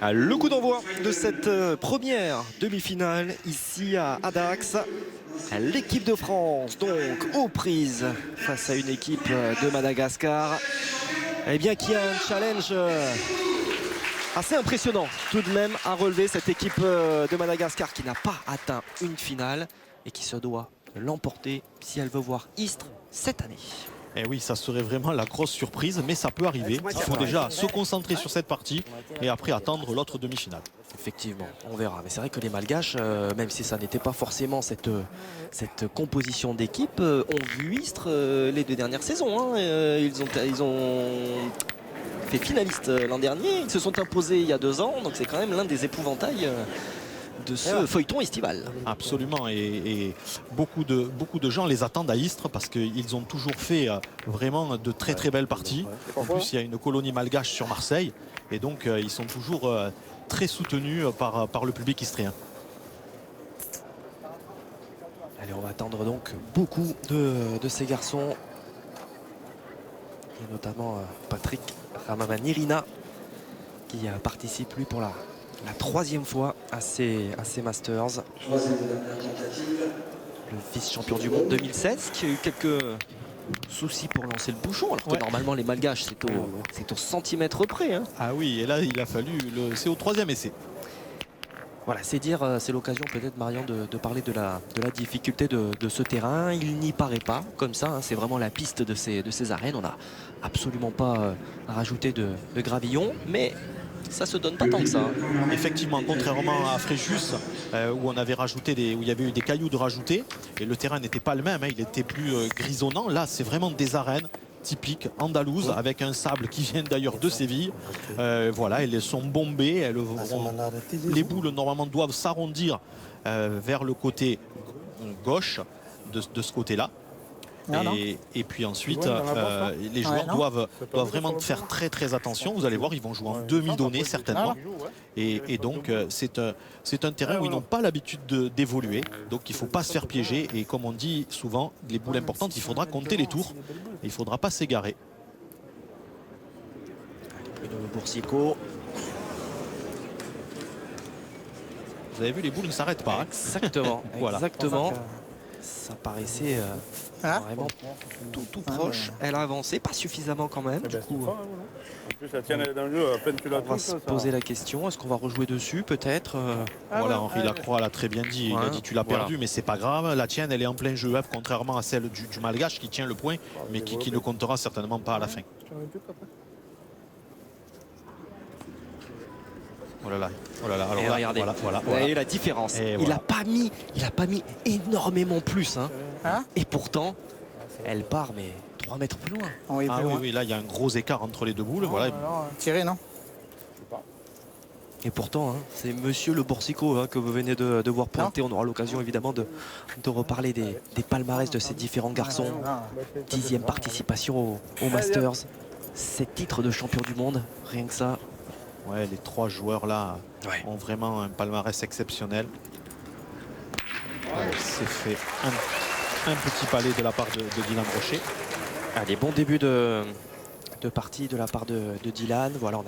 Le coup d'envoi de cette première demi-finale ici à Dax. L'équipe de France donc aux prises face à une équipe de Madagascar. Eh bien qui a un challenge assez impressionnant tout de même à relever, cette équipe de Madagascar qui n'a pas atteint une finale et qui se doit l'emporter si elle veut voir Istres cette année. Et oui, ça serait vraiment la grosse surprise, mais ça peut arriver. Il faut déjà se concentrer sur cette partie et après attendre l'autre demi-finale. Effectivement, on verra. Mais c'est vrai que les Malgaches, même si ça n'était pas forcément cette composition d'équipe, ont vu Istres les 2 dernières saisons. Ils ont fait finaliste l'an dernier. Ils se sont imposés il y a 2 ans. Donc c'est quand même l'un des épouvantails de ce feuilleton estival. Absolument, et beaucoup de gens les attendent à Istres parce qu'ils ont toujours fait vraiment de très très belles parties. En plus, il y a une colonie malgache sur Marseille et donc ils sont toujours très soutenus par le public istrien. Allez, on va attendre donc beaucoup de ces garçons et notamment Patrick Ramamanirina qui participe lui pour la 3e fois à ces Masters. Le vice-champion du monde 2016 qui a eu quelques soucis pour lancer le bouchon alors que normalement les Malgaches c'est au centimètre près. Hein. Ah oui, et là il a fallu, c'est au 3e essai. Voilà, c'est dire, c'est l'occasion peut-être Marion de parler de la difficulté de ce terrain. Il n'y paraît pas comme ça, hein, c'est vraiment la piste de ces arènes. On n'a absolument pas rajouté de gravillon, mais ça se donne pas tant que ça. Hein. Effectivement, contrairement à Fréjus où on avait rajouté où il y avait eu des cailloux de rajouter et le terrain n'était pas le même, hein, il était plus grisonnant. Là, c'est vraiment des arènes typiques andalouses avec un sable qui vient d'ailleurs de Séville. Voilà, elles sont bombées. Les boules normalement doivent s'arrondir vers le côté gauche de ce côté-là. Et puis ensuite, les joueurs doivent vraiment faire très très attention. Vous allez voir, ils vont jouer en demi-donnée certainement. Et donc, c'est un terrain où ils n'ont pas l'habitude d'évoluer. Donc, il ne faut pas se faire piéger. Et comme on dit souvent, les boules importantes, il faudra compter les tours. Et il ne faudra pas s'égarer. Bruno Boursicot. Vous avez vu, les boules ne s'arrêtent pas. Exactement. Voilà. Exactement. Ça paraissait vraiment tout proche. Elle a avancé, pas suffisamment quand même. Du coup, en plus, la tienne elle est dans le jeu. À peine tu la on va se poser la question, est-ce qu'on va rejouer dessus peut-être? Voilà, Henri Lacroix l'a très bien dit. Il a dit tu l'as perdu, mais c'est pas grave. La tienne, elle est en plein jeu, contrairement à celle du Malgache qui tient le point, mais qui ne comptera certainement pas à la fin. Oh là là, oh là là. Alors là, regardez, voilà. Vous voyez la différence. Il n'a pas mis énormément plus. Hein. Et pourtant, elle part, mais 3 mètres plus loin. Oui, là, il y a un gros écart entre les deux boules. Voilà. Tiré, non? Et pourtant, hein, c'est Monsieur Le Boursicot hein, que vous venez de voir pointer. On aura l'occasion évidemment de reparler des palmarès de ces différents garçons. 10e participation au Masters. 7 titres de champion du monde, rien que ça. Ouais, les 3 joueurs là ont vraiment un palmarès exceptionnel. C'est fait un petit palais de la part de Dylan Brochet. Allez, bon début de partie de la part de Dylan. Voilà, on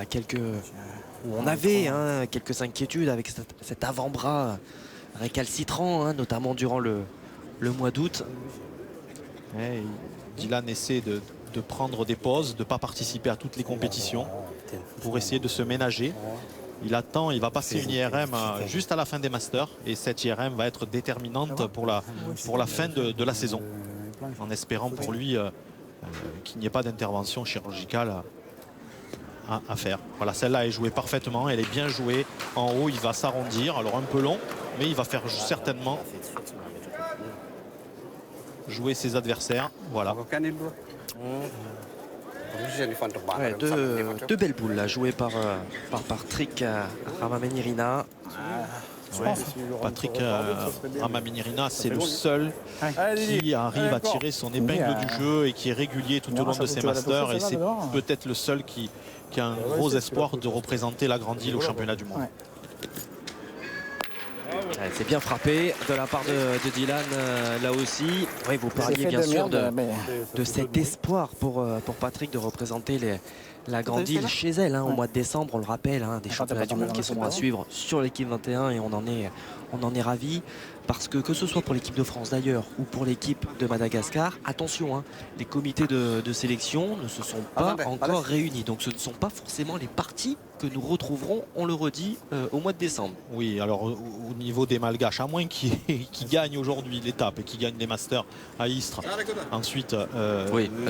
avait quelques inquiétudes avec cet avant-bras récalcitrant, hein, notamment durant le mois d'août. Dylan essaie de prendre des pauses, de ne pas participer à toutes les compétitions pour essayer de se ménager. Il attend, il va passer une IRM juste à la fin des Masters et cette IRM va être déterminante pour la fin de la saison, en espérant pour lui qu'il n'y ait pas d'intervention chirurgicale à faire. Voilà, celle-là est jouée parfaitement, elle est bien jouée. En haut, il va s'arrondir, alors un peu long, mais il va faire certainement jouer ses adversaires. Voilà. Ouais, deux belles boules là, jouées par Patrick Ramamanirina. Patrick Ramamanirina, c'est le seul qui arrive à tirer son épingle du jeu et qui est régulier tout au long de ses Masters. Et c'est peut-être le seul qui a un gros espoir de représenter la Grande Île au championnat du monde. C'est bien frappé de la part de Dylan là aussi. Oui, vous parliez bien sûr de cet espoir pour Patrick de représenter La grande île chez elle au mois de décembre, on le rappelle, des championnats du monde qui seront à suivre sur l'équipe 21 et on en est ravis parce que ce soit pour l'équipe de France d'ailleurs ou pour l'équipe de Madagascar, attention, les comités de sélection ne se sont pas encore réunis, donc ce ne sont pas forcément les parties que nous retrouverons, on le redit, au mois de décembre. Oui, alors au niveau des Malgaches, à moins qu'ils gagnent aujourd'hui l'étape et qu'ils gagnent les Masters à Istres, ensuite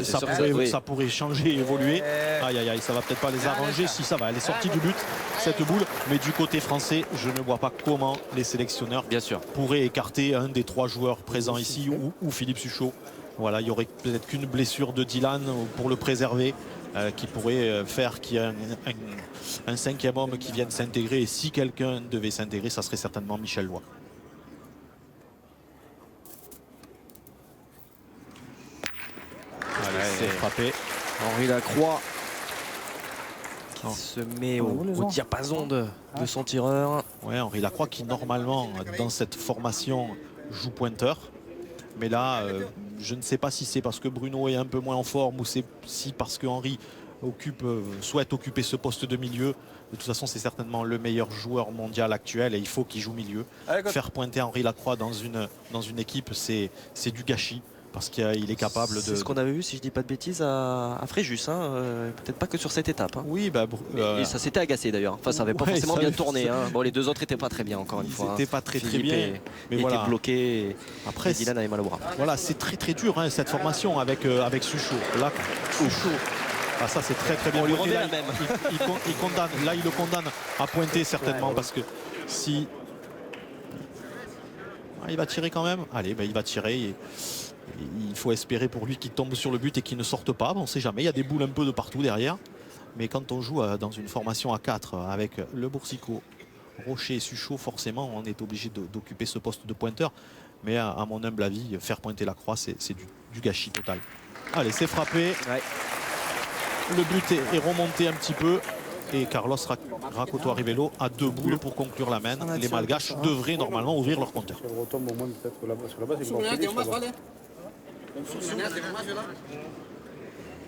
ça pourrait changer, évoluer. Aïe aïe aïe, ça va peut-être pas les arranger. Si ça va, elle est sortie du but, cette boule, mais du côté français, je ne vois pas comment les sélectionneurs pourraient écarter un des 3 joueurs présents ici ou Philippe Suchot. Voilà, il y aurait peut-être qu'une blessure de Dylan pour le préserver. Qui pourrait faire qu'il y ait un 5e homme qui vienne s'intégrer. Et si quelqu'un devait s'intégrer, ça serait certainement Michel Loy. Allez, c'est frappé. Henri Lacroix qui se met au diapason de son tireur. Ouais, Henri Lacroix qui normalement dans cette formation joue pointeur. Mais là, je ne sais pas si c'est parce que Bruno est un peu moins en forme ou si parce que Henri souhaite occuper ce poste de milieu. De toute façon, c'est certainement le meilleur joueur mondial actuel et il faut qu'il joue milieu. Faire pointer Henri Lacroix dans une équipe, c'est du gâchis. Parce qu'il est capable de... C'est ce qu'on avait vu, si je dis pas de bêtises, à Fréjus. Peut-être pas que sur cette étape. Oui, et ça s'était agacé d'ailleurs. Enfin, ça n'avait pas forcément bien tourné. Bon, les 2 autres n'étaient pas très bien, encore une fois. C'était pas très bien. Mais voilà. Était bloqué. Après, Dylan avait mal au bras. Voilà, c'est très dur cette formation avec Suchot. Là, Suchot. Ah, ça c'est très bien. On lui remet la même. Il condamne. Là, il le condamne à pointer certainement parce que si il va tirer quand même. Allez, il va tirer. Il faut espérer pour lui qu'il tombe sur le but et qu'il ne sorte pas. On ne sait jamais, il y a des boules un peu de partout derrière. Mais quand on joue dans une formation à 4 avec le Boursicot, Rocher et Suchot, forcément on est obligé d'occuper ce poste de pointeur. Mais à mon humble avis, faire pointer Lacroix, c'est du gâchis total. Allez, c'est frappé. Ouais. Le but est remonté un petit peu. Et Carlos Rakoto Arrivello a 2 boules pour conclure la main. Les Malgaches devraient normalement ouvrir leur compteur.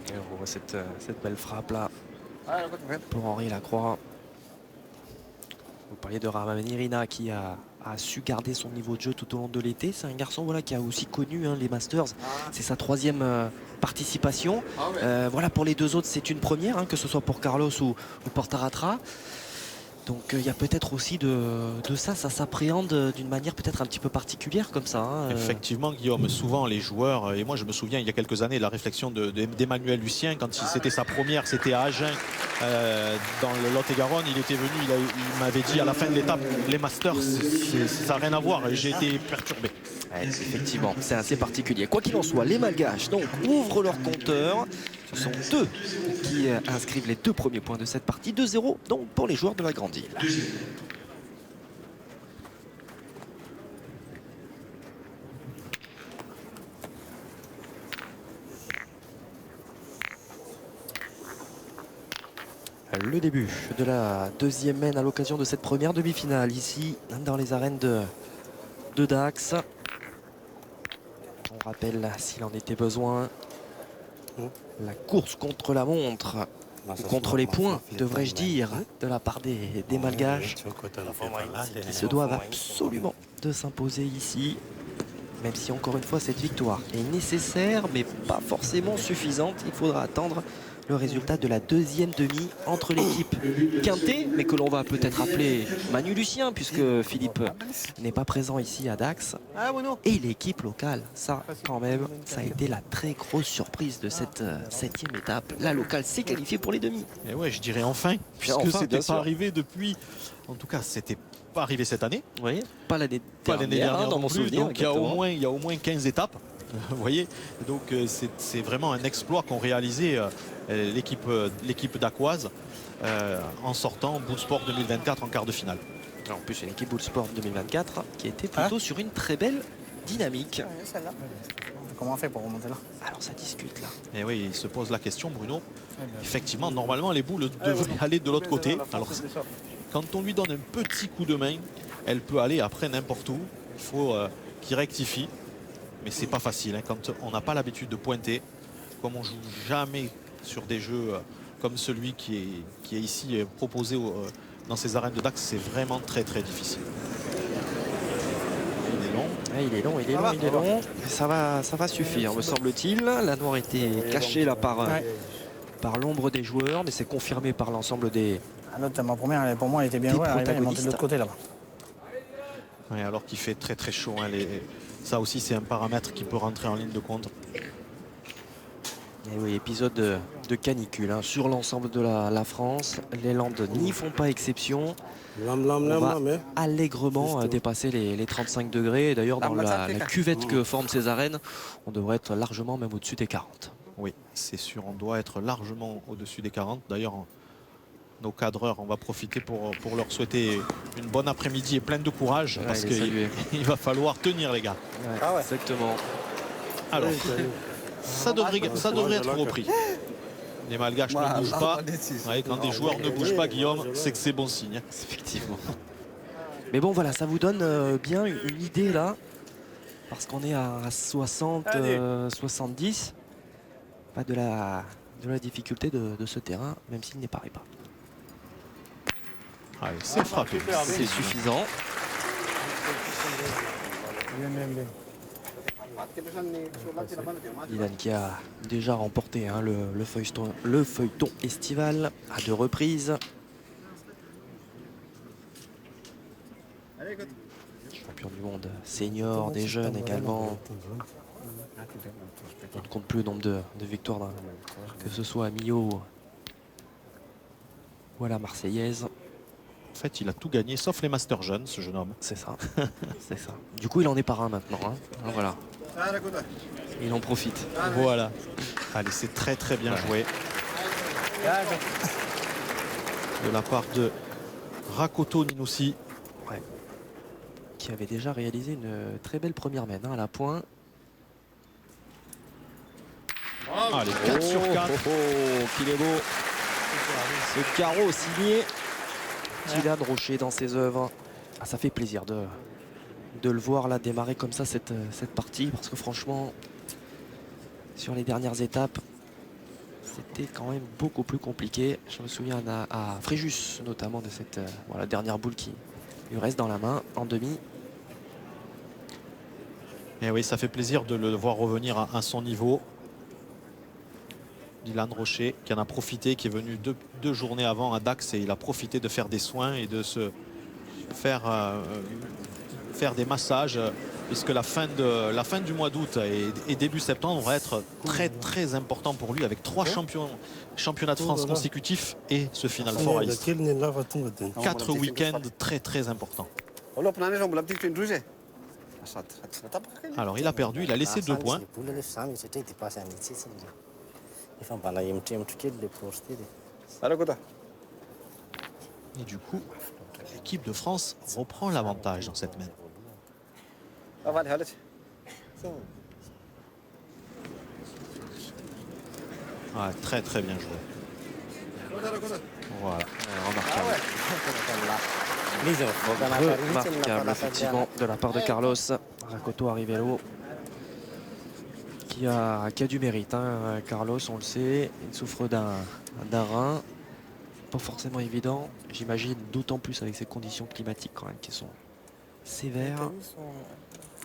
Et on voit cette belle frappe là pour Henri Lacroix. Vous parliez de Ramamirina qui a su garder son niveau de jeu tout au long de l'été. C'est un garçon qui a aussi connu les Masters. C'est sa 3e participation. Voilà, pour les 2 autres, c'est une première, que ce soit pour Carlos ou pour Taratra. Donc il y a peut-être aussi de ça s'appréhende d'une manière peut-être un petit peu particulière comme ça. Effectivement, Guillaume, souvent les joueurs, et moi je me souviens il y a quelques années la réflexion d'Emmanuel Lucien quand c'était sa première, c'était à Agen dans le Lot-et-Garonne. Il était venu, il m'avait dit à la fin de l'étape, les Masters, ça n'a rien à voir, et j'ai été perturbé. Effectivement, c'est assez particulier. Quoi qu'il en soit, les Malgaches donc ouvrent leur compteur. Ce sont 2 qui inscrivent les 2 premiers points de cette partie. 2-0 donc pour les joueurs de la Grande Île. Le début de la 2e main à l'occasion de cette première demi-finale ici dans les arènes de Dax. On rappelle, s'il en était besoin, la course contre la montre, ou contre les points, devrais-je dire, de la part des Malgaches, qui se doivent absolument de s'imposer ici, même si encore une fois cette victoire est nécessaire, mais pas forcément suffisante. Il faudra attendre le résultat de la 2e demi entre l'équipe Quintet, mais que l'on va peut-être appeler Manu Lucien, puisque Philippe n'est pas présent ici à Dax, et l'équipe locale. Ça, quand même, ça a été la très grosse surprise de cette 7e étape. La locale s'est qualifiée pour les demi. Et ouais, je dirais enfin, puisque c'était pas arrivé depuis... En tout cas, c'était pas arrivé cette année. Oui, pas l'année dernière dans mon souvenir. Donc il y a au moins 15 étapes. Vous voyez, donc c'est vraiment un exploit qu'ont réalisé l'équipe d'Aquoise en sortant Bootsport 2024 en quart de finale. En plus, une équipe Bootsport 2024 qui était plutôt sur une très belle dynamique. Comment on fait pour remonter là? Alors ça discute là. Et oui, il se pose la question, Bruno. Effectivement, normalement, les boules devraient aller de l'autre côté. Alors, quand on lui donne un petit coup de main, elle peut aller après n'importe où. Il faut qu'il rectifie. Mais c'est pas facile quand on n'a pas l'habitude de pointer, comme on joue jamais sur des jeux comme celui qui est ici proposé dans ces arènes de Dax, c'est vraiment très très difficile. Il est long. Ouais, il est long, il est long, il est long. Ça va suffire, me semble-t-il. La noire était cachée là par l'ombre des joueurs, mais c'est confirmé par l'ensemble des... Ah, notamment, ma première, pour moi, elle était bien Des jouée. Elle est montée de protagonistes. l'autre côté là-bas. Ouais, alors qu'il fait très très chaud. Hein, ça aussi, c'est un paramètre qui peut rentrer en ligne de compte. Et oui, épisode de canicule hein, sur l'ensemble de la France. Les Landes n'y font pas exception. On va allègrement dépasser les 35 degrés. Et d'ailleurs, dans la cuvette que forment ces arènes, on devrait être largement même au-dessus des 40. Oui, c'est sûr, on doit être largement au-dessus des 40. D'ailleurs, nos cadreurs, on va profiter pour leur souhaiter une bonne après-midi et pleine de courage, Ouais, parce les saluer. qu'il va falloir tenir, les gars. Ouais, exactement. Alors, ça devrait être repris. Les Malgaches ne bougent pas. Ouais, quand des joueurs ne bougent pas, Guillaume, c'est que c'est bon signe. Effectivement. Mais bon, voilà, ça vous donne bien une idée là. Parce qu'on est à 60, 70. Pas de la difficulté de ce terrain, même s'il n'est pas réparé. Allez, c'est frappé. C'est suffisant. Dylan qui a déjà remporté hein, le feuilleton estival à 2 reprises. Champion du monde senior, des jeunes également. On ne compte plus le nombre de victoires, que ce soit à Millau ou à la Marseillaise. En fait, il a tout gagné, sauf les Masters jeunes, ce jeune homme. C'est ça. C'est ça. Du coup, il en est parrain maintenant. Hein. Voilà. Il en profite. Voilà. Allez, c'est très très bien joué. De la part de Rakoto Ninoussi. Ouais. Qui avait déjà réalisé une très belle première main hein, à la pointe. Allez, 4 sur 4. Qu'il est beau. Ce carreau signé Dylan Rocher dans ses œuvres. Ah, ça fait plaisir de le voir là démarrer comme ça cette partie, parce que franchement sur les dernières étapes c'était quand même beaucoup plus compliqué. Je me souviens à Fréjus notamment de cette voilà, dernière boule qui lui reste dans la main en demi. Et oui, ça fait plaisir de le voir revenir à son niveau. Dylan Rocher qui en a profité, qui est venu deux journées avant à Dax, et il a profité de faire des soins et de se faire des massages, puisque la fin du mois d'août et début septembre va être très très important pour lui, avec 3 championnats de France consécutifs et ce Final Four à Istres. 4 week-ends très très importants. Alors il a perdu, il a laissé 2 points. Et du coup, l'équipe de France reprend l'avantage dans cette main. Ah, très très bien joué. Voilà, remarquable. Remarquable effectivement de la part de Carlos Rakoto Arrivelo, qui a du mérite hein. Carlos, on le sait, il souffre d'un rein, pas forcément évident, j'imagine, d'autant plus avec ces conditions climatiques quand même qui sont sévères.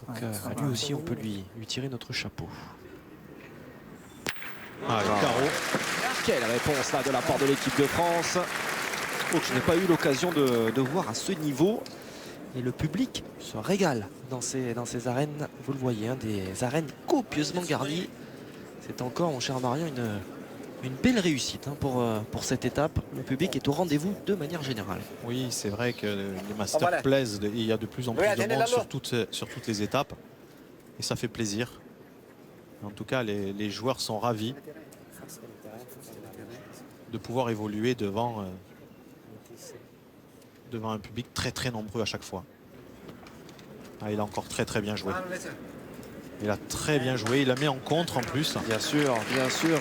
Donc à lui aussi on peut lui tirer notre chapeau. Ah, le carreau. Quelle réponse là de la part de l'équipe de France. Oh, je n'ai pas eu l'occasion de voir à ce niveau. Et le public se régale dans ces arènes. Vous le voyez, hein, des arènes copieusement garnies. C'est encore, mon cher Marion, une belle réussite hein, pour cette étape. Le public est au rendez-vous de manière générale. Oui, c'est vrai que les Masters plaisent. Il y a de plus en plus de monde sur toutes les étapes. Et ça fait plaisir. En tout cas, les joueurs sont ravis de pouvoir évoluer devant un public très très nombreux à chaque fois. Ah, il a encore très très bien joué. Il a très bien joué, il la met en contre en plus. Bien sûr, bien sûr.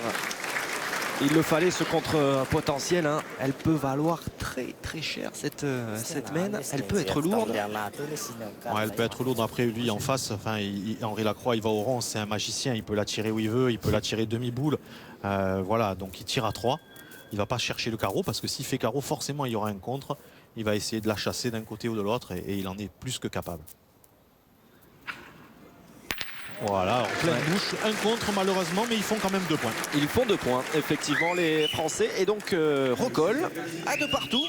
Il le fallait, ce contre potentiel. Hein. Elle peut valoir très très cher cette main. Elle peut être lourde. Ouais, elle peut être lourde. Après lui en face, enfin, Henri Lacroix, il va au rond, c'est un magicien. Il peut la tirer où il veut, il peut la tirer demi-boule. Voilà, donc il tire à 3. Il ne va pas chercher le carreau parce que s'il fait carreau, forcément il y aura un contre. Il va essayer de la chasser d'un côté ou de l'autre et il en est plus que capable. Voilà, en pleine bouche, un contre malheureusement, mais ils font quand même 2 points. Ils font 2 points, effectivement, les Français. Et donc, recolle à 2 partout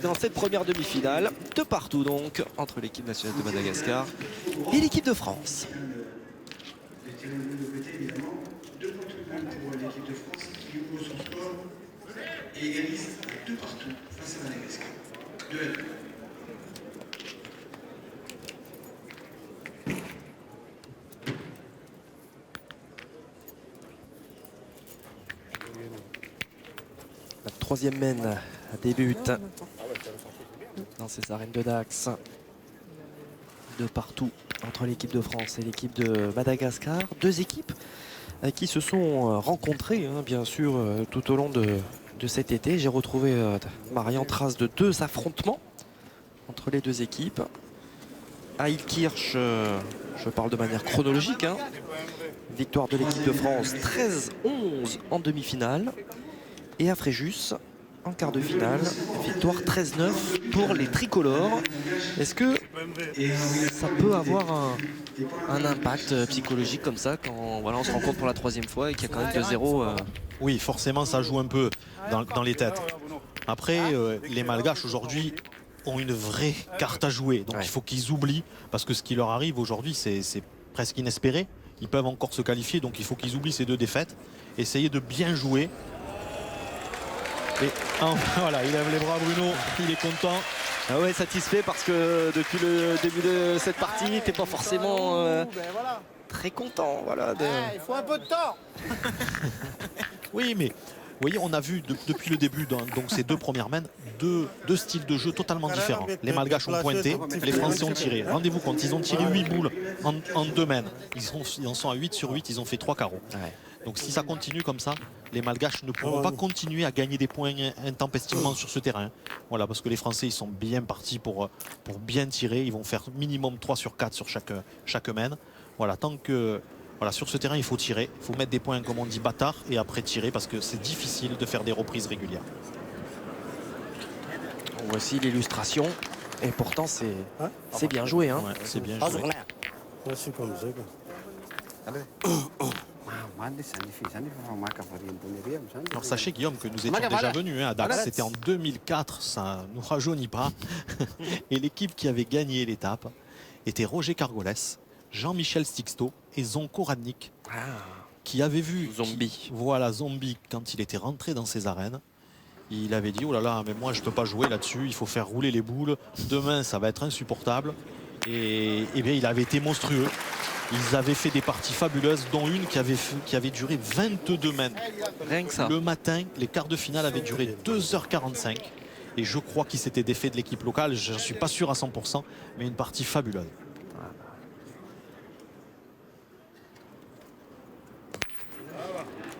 dans cette première demi-finale. 2 partout, donc, entre l'équipe nationale de Madagascar et l'équipe de France. Et égalise à 2 partout face à Madagascar. 2-2. La troisième mène débute dans ces arènes de Dax. 2 partout entre l'équipe de France et l'équipe de Madagascar. 2 équipes qui se sont rencontrées, hein, bien sûr, tout au long de cet été. J'ai retrouvé, Marian, trace de 2 affrontements entre les 2 équipes. À Ilkirch, je parle de manière chronologique, hein. Victoire de l'équipe de France 13-11 en demi-finale. Et à Fréjus, en quart de finale, victoire 13-9 pour les tricolores. Est-ce que ça peut avoir un impact psychologique comme ça quand voilà, on se rencontre pour la 3e fois et qu'il y a quand même 2-0 Oui, forcément, ça joue un peu dans les têtes. Après, les Malgaches aujourd'hui ont une vraie carte à jouer. Donc il faut qu'ils oublient, parce que ce qui leur arrive aujourd'hui, c'est presque inespéré. Ils peuvent encore se qualifier, donc il faut qu'ils oublient ces 2 défaites. Essayer de bien jouer. Et voilà, il lève les bras, Bruno, il est content. Ah ouais, satisfait parce que depuis le début de cette partie, il n'était pas forcément très content. Voilà, Il faut un peu de temps. Oui, mais vous voyez, on a vu depuis le début, donc ces 2 premières mènes, deux styles de jeu totalement différents. Les Malgaches ont pointé, les Français ont tiré. Rendez-vous compte, ils ont tiré 8 boules en 2 mènes. Ils en sont à 8 sur 8, ils ont fait 3 carreaux. Ouais. Donc si ça continue comme ça, les Malgaches ne pourront pas continuer à gagner des points intempestivement sur ce terrain. Voilà, parce que les Français, ils sont bien partis pour bien tirer. Ils vont faire minimum 3 sur 4 sur chaque mène. Voilà, tant que... Voilà, sur ce terrain, il faut tirer. Il faut mettre des points, comme on dit, bâtard, et après tirer, parce que c'est difficile de faire des reprises régulières. Voici l'illustration. Et pourtant, c'est bien joué. Hein. Ouais, c'est bien joué. Alors sachez, Guillaume, que nous étions déjà venus à Dax. C'était en 2004, ça ne nous rajeunit pas. Et l'équipe qui avait gagné l'étape était Roger Cargolès, Jean-Michel Sixto et Zonko Radnik, qui avait vu Zombie. Voilà, Zombie, quand il était rentré dans ces arènes. Il avait dit, oh là là, mais moi je ne peux pas jouer là-dessus, il faut faire rouler les boules. Demain, ça va être insupportable. Et bien, il avait été monstrueux. Ils avaient fait des parties fabuleuses, dont une qui avait duré 22 mènes. Rien que ça. Le matin, les quarts de finale avaient duré 2h45. Et je crois qu'ils s'étaient défaits de l'équipe locale. Je ne suis pas sûr à 100%, mais une partie fabuleuse.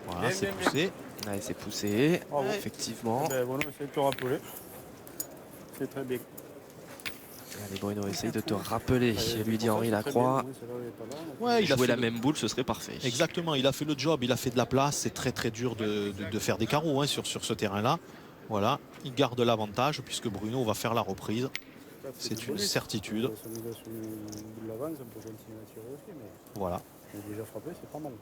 Voilà, c'est poussé. Ouais, c'est poussé, effectivement. Bon, essaye de te rappeler. C'est très bien. Allez, Bruno, essaye de te rappeler, lui dit Henri Lacroix. Ouais, il a jouer fait la même boule, ce serait parfait. Exactement, il a fait le job, il a fait de la place. C'est très très dur de faire des carreaux sur ce terrain-là. Voilà, il garde l'avantage puisque Bruno va faire la reprise. C'est une certitude. Voilà. Déjà frappé, c'est pas mal.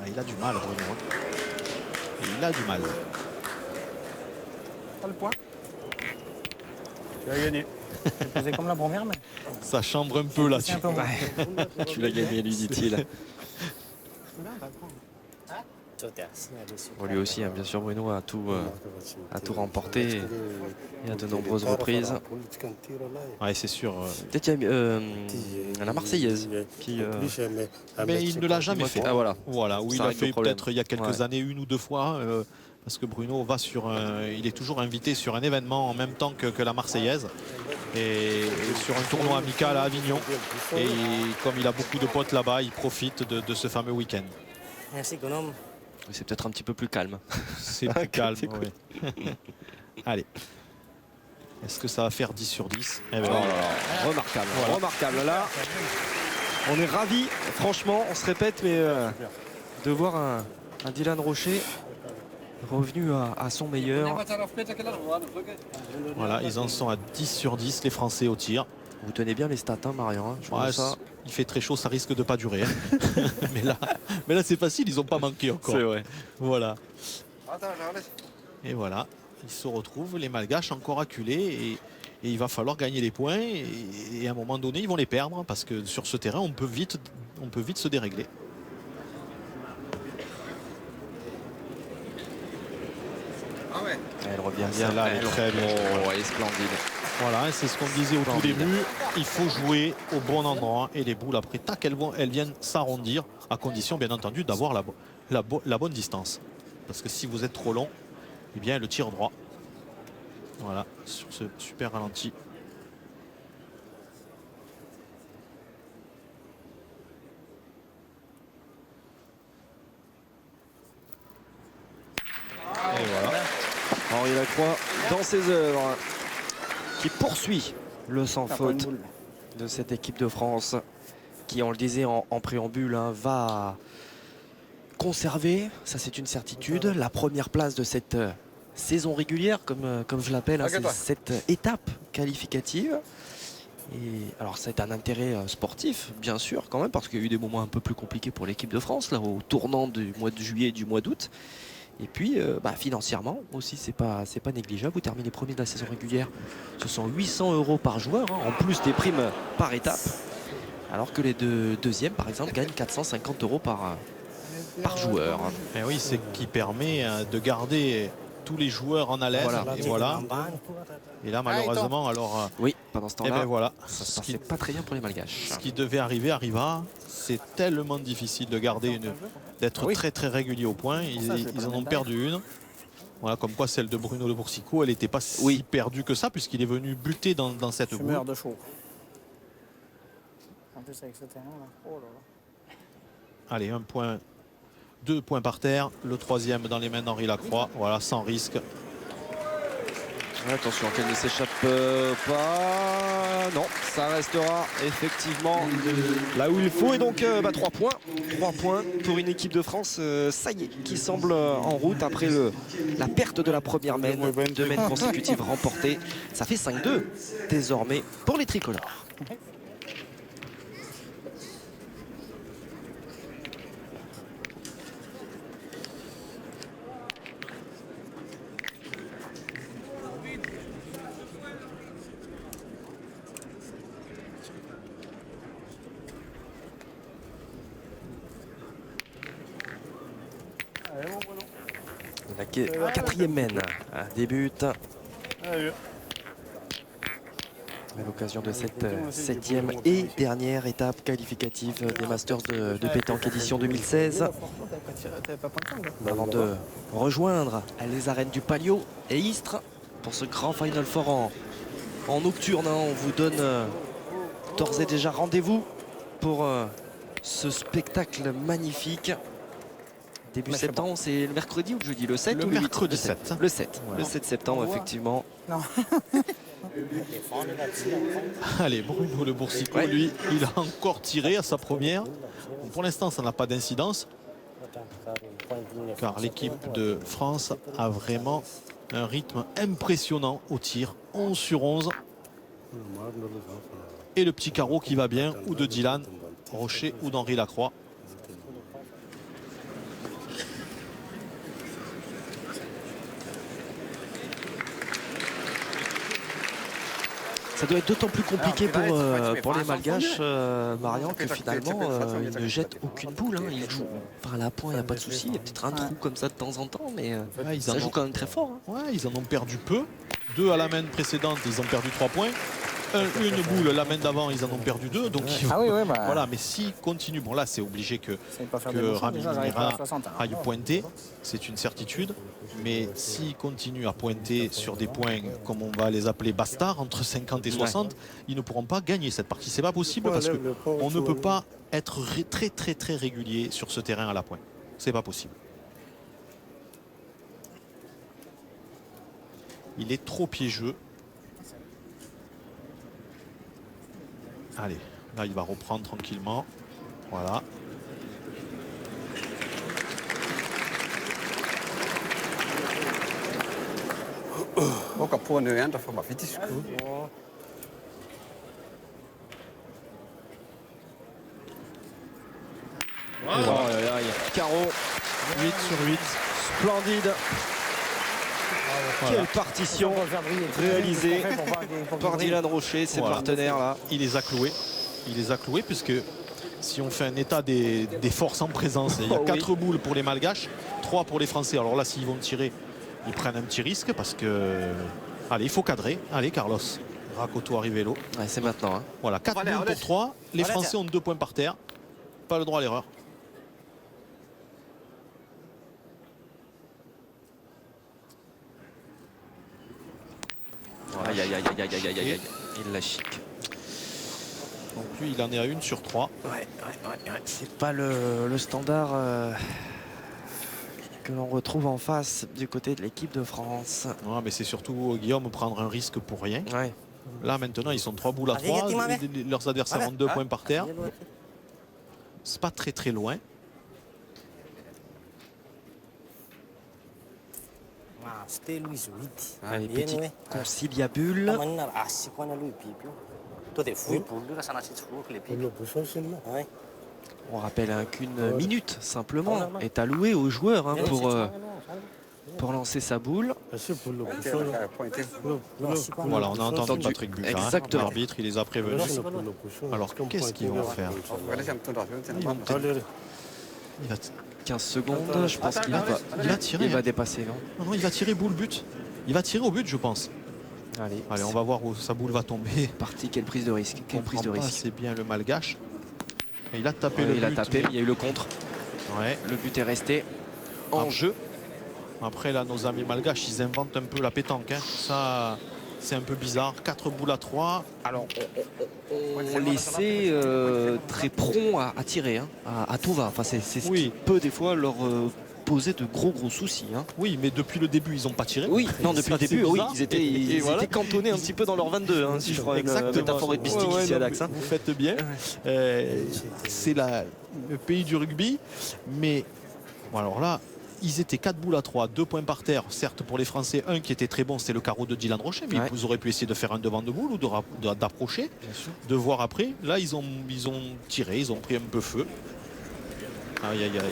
Il a du mal, Bruno. Il a du mal. Pas le point. Tu as gagné. J'ai posé comme la première, mais Ça chambre un peu là-dessus. un peu moins. Tu l'as gagné, lui dit-il. Bon, lui aussi, hein, bien sûr, Bruno a tout remporté et à de nombreuses reprises. Ouais, c'est sûr. Peut-être il y a la Marseillaise qui... Mais il ne l'a jamais fait. Ah voilà. Voilà, où il Ça a règle le fait problème. peut-être il y a quelques années, 1 ou 2 fois. Parce que Bruno va il est toujours invité sur un événement en même temps que la Marseillaise. Et sur un tournoi amical à Avignon. Et comme il a beaucoup de potes là-bas, il profite de ce fameux week-end. Merci, Gonom. C'est peut-être un petit peu plus calme. C'est plus calme. Ouais. Allez. Est-ce que ça va faire 10 sur 10? Eh ben, Remarquable, remarquable. Là, on est ravis. Franchement, on se répète, mais de voir un Dylan Rocher revenu à son meilleur. Voilà, ils en sont à 10 sur 10, les Français au tir. Vous tenez bien les stats, hein, Marion, hein, je Ouais, vois ça. il fait très chaud, ça risque de pas durer. Hein. mais là c'est facile, ils n'ont pas manqué encore. C'est vrai. Voilà. Et voilà, ils se retrouvent, les Malgaches encore acculés. Et il va falloir gagner les points. Et à un moment donné, ils vont les perdre. Parce que sur ce terrain, on peut vite se dérégler. Elle revient bien. Celle-là, elle est très bien. Oh, elle est splendide. Voilà, c'est ce qu'on disait au tout début. Il faut jouer au bon endroit. Et les boules, après, tac, elles viennent s'arrondir. À condition, bien entendu, d'avoir la bonne distance. Parce que si vous êtes trop long, eh bien, le tir droit. Voilà, sur ce super ralenti. Et voilà. Henri Lacroix dans ses œuvres qui poursuit le sans faute de cette équipe de France qui, on le disait en préambule, hein, va conserver, ça c'est une certitude, la première place de cette saison régulière, comme je l'appelle, hein, c'est cette étape qualificative. Et alors c'est un intérêt sportif, bien sûr, quand même, parce qu'il y a eu des moments un peu plus compliqués pour l'équipe de France, là, au tournant du mois de juillet et du mois d'août. Et puis financièrement aussi, c'est pas négligeable. Vous terminez premier de la saison régulière, ce sont 800 € par joueur, hein, en plus des primes par étape. Alors que les deuxièmes, par exemple, gagnent 450 € par joueur. Et oui, c'est qui permet de garder tous les joueurs en haleine. Voilà. Et voilà. Et là, malheureusement, alors. Oui, pendant ce temps-là, voilà. ça se passait pas très bien pour les Malgaches. Ce qui devait arriver arriva. C'est tellement difficile de garder d'être très très régulier au point. Ils en ont perdu une. Voilà, comme quoi celle de Bruno Le Boursicot, elle n'était pas si perdue que ça, puisqu'il est venu buter dans cette boule. de chaud. En plus avec ce terrain-là. Oh là là. Allez, 2 points par terre. Le troisième dans les mains d'Henri Lacroix. Voilà, sans risque. Attention qu'elle ne s'échappe pas. Non, ça restera effectivement là où il faut. Et donc 3 points. 3 points pour une équipe de France, ça y est, qui semble en route après la perte de la première mène. 2 mènes consécutives remportées. Ça fait 5-2 désormais pour les tricolores. La quatrième mène débute à l'occasion de cette 7e et dernière étape qualificative des Masters de pétanque édition 2016. Avant de rejoindre les arènes du Palio et Istres pour ce grand Final Four en nocturne. On vous donne d'ores et déjà rendez-vous pour ce spectacle magnifique. Début septembre, c'est le mercredi ou le jeudi? Le 7 ou le 8? Mercredi 7. Le 7. Voilà. Le 7 septembre, effectivement. Non. Allez, Bruno Le Boursicot, lui, il a encore tiré à sa première. Bon, pour l'instant, ça n'a pas d'incidence. Car l'équipe de France a vraiment un rythme impressionnant au tir. 11 sur 11. Et le petit carreau qui va bien, ou de Dylan Rocher ou d'Henri Lacroix. Ça doit être d'autant plus compliqué pour les Malgaches, Marian, que finalement, ils ne jettent aucune boule. Hein. Ils jouent par la pointe, il n'y a pas de souci. Il y a peut-être un trou comme ça de temps en temps, mais ça joue quand même très fort. Hein. Ouais, ils en ont perdu peu. 2 à la main précédente, ils ont perdu 3 points. Une boule, la main d'avant, ils en ont perdu 2. Donc voilà, mais s'ils continuent, bon là c'est obligé que Rami Mira aille pointer, c'est une certitude. Mais s'ils continuent à pointer sur des points, comme on va les appeler bastards, entre 50 et 60, ils ne pourront pas gagner cette partie. C'est pas possible parce qu'on ne peut pas être très très très régulier sur ce terrain à la pointe. C'est pas possible. Il est trop piégeux. Allez, là il va reprendre tranquillement. Voilà. Och på nu ändå får man lite skuld. Oh, aïe, aïe. Carreau, 8 sur 8. splendide. Quelle partition réalisée par Dylan Rocher, ses Voilà. partenaires là. Il les a cloués. Il les a cloués puisque si on fait un état des forces en présence, il y a Oh oui. 4 boules pour les Malgaches, 3 pour les Français. Alors là, s'ils vont tirer, ils prennent un petit risque parce que... Allez, il faut cadrer. Allez, Carlos. Rakoto Arrivelo. Ouais, c'est maintenant. Hein. Voilà, 4 boules pour 3. Les Français ont 2 points par terre. Pas le droit à l'erreur. Aïe, aïe, aïe, aïe, aïe, aïe, aïe, aïe. Il la chic. Donc lui, il en est à 1 sur 3. Ouais. C'est pas le standard que l'on retrouve en face du côté de l'équipe de France. Ouais, mais c'est surtout Guillaume prendre un risque pour rien. Ouais. Là maintenant ils sont 3 boules à 3. Leurs adversaires ont 2 points par terre. C'est pas très loin. Allez, petit conciliabule. On rappelle hein, qu'une minute simplement est allouée aux joueurs hein, pour lancer sa boule. Voilà, on a entendu Patrick Buffin. Exactement. L'arbitre, il les a prévenus. Alors qu'est-ce qu'ils vont faire? Il va 15 secondes, je pense qu'il va tirer. Il va hein. dépasser, non? Non, il va tirer boule but. Il va tirer au but, je pense. Allez, Allez, on va voir où sa boule va tomber. parti, quelle prise de risque. Quelle prise de risque. C'est bien le Malgache. Et il a tapé Ouais, le il but. a tapé, mais- il y a eu le contre. Ouais. Le but est resté en jeu. Après, là, nos amis malgaches, ils inventent un peu la pétanque. Hein. Ça, c'est un peu bizarre. 4 boules à 3. Alors, on laissait très prompt à tirer, hein, à tout va. Enfin, c'est ce Oui. qui peut des fois leur poser de gros soucis. Hein. Oui, mais depuis le début, ils n'ont pas tiré. Oui, non, depuis Ça, le début, c'est oui, bizarre. ils étaient voilà. cantonnés un petit peu dans leur 22, hein, si je crois une métaphore rugbyistique ici à Dax. Hein. Vous faites bien. C'est le pays du rugby. Mais bon, alors là, ils étaient 4 boules à 3, 2 points par terre. Certes, pour les Français, un qui était très bon, c'était le carreau de Dylan Rocher. Mais Ouais. ils auraient pu essayer de faire un devant de boule ou d'approcher, de voir après. Là, ils ont tiré, ils ont pris un peu feu. Aïe, aïe, aïe.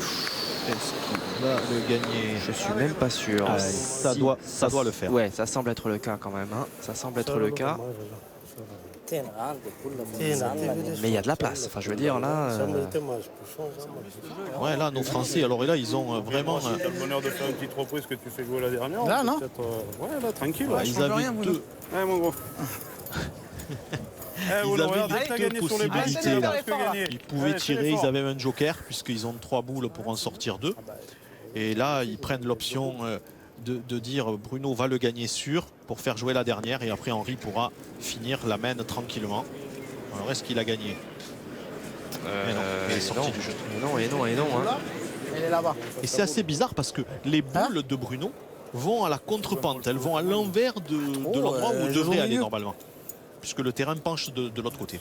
Est-ce qu'il va le gagner? Je suis même pas sûr. Ah, ça doit le faire. Ouais, ça semble être le cas quand même. Hein. Ça semble être le cas. Mais il y a de la place. Enfin, je veux dire, là. Ouais, là, nos Français, alors là, ils ont vraiment. T'as le bonheur de faire une petite reprise que tu fais jouer la dernière. Là, non Ouais, là, tranquille. Ouais, ils avaient deux, Ouais, mon gros. ils avaient deux possibilités là. Ils Ils pouvaient tirer, ils avaient un joker puisqu'ils ont 3 boules pour en sortir 2. Et là, ils prennent l'option de dire Bruno va le gagner sûr pour faire jouer la dernière et après Henri pourra finir la main tranquillement. Alors est-ce qu'il a gagné? Mais non, il est sorti du jeu. Et non. Hein. Elle est là-bas. Et c'est assez bizarre parce que les boules de Bruno vont à la contre-pente, elles vont à l'envers de l'endroit où elles devraient aller normalement. Puisque le terrain penche de l'autre côté.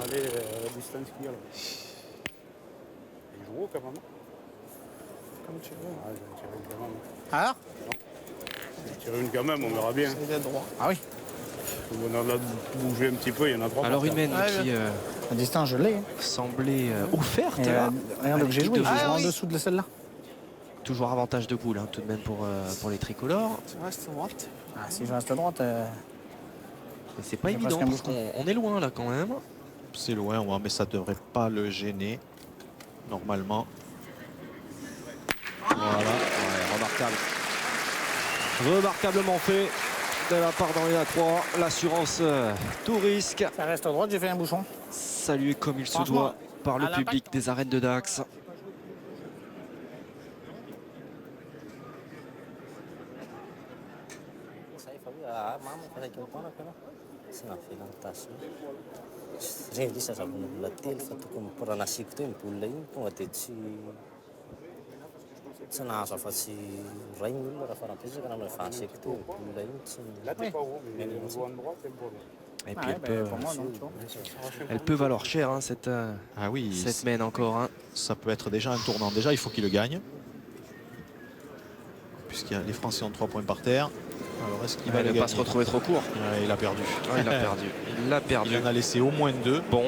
Allez, la distance qu'il y a là. Il joue haut quand même. Comme tu veux. Ouais, je vais tirer une quand même. Alors Je vais tirer une quand même, on verra bien. Il est droit. Ah oui. On a là de bouger un petit peu, il y en a 3. Alors, une mène qui La distance, je l'ai. Hein. semblait offerte. Et, Là. regarde que j'ai joué. de Je joue en France. dessous de celle-là. Toujours avantage de boule, hein, tout de même pour les tricolores. Ah, si je reste à droite. Mais c'est pas Il y a évident presque un parce qu'on est loin là quand même. C'est loin, ouais, mais ça devrait pas le gêner normalement. Voilà. Ouais, remarquable. Remarquablement fait de la part d'Henri Lacroix. L'assurance tout risque. Ça reste à droite, j'ai fait un bouchon. Salué comme il se Franchement, doit par le à public des arènes de Dax. Là, t'es pas haut, mais on joue en droite, c'est bon. Et puis Ah, pour moi, non. tu vois. elle peut valoir cher hein, cette Ah oui, mène encore. Hein. ça peut être déjà un tournant. Déjà, il faut qu'il le gagne. puisqu'il y a les Français ont 3 points par terre. Alors est-ce qu'il va ne pas se retrouver trop court? Il a perdu. Il a perdu. Il a perdu. Il en a laissé au moins 2. Bon,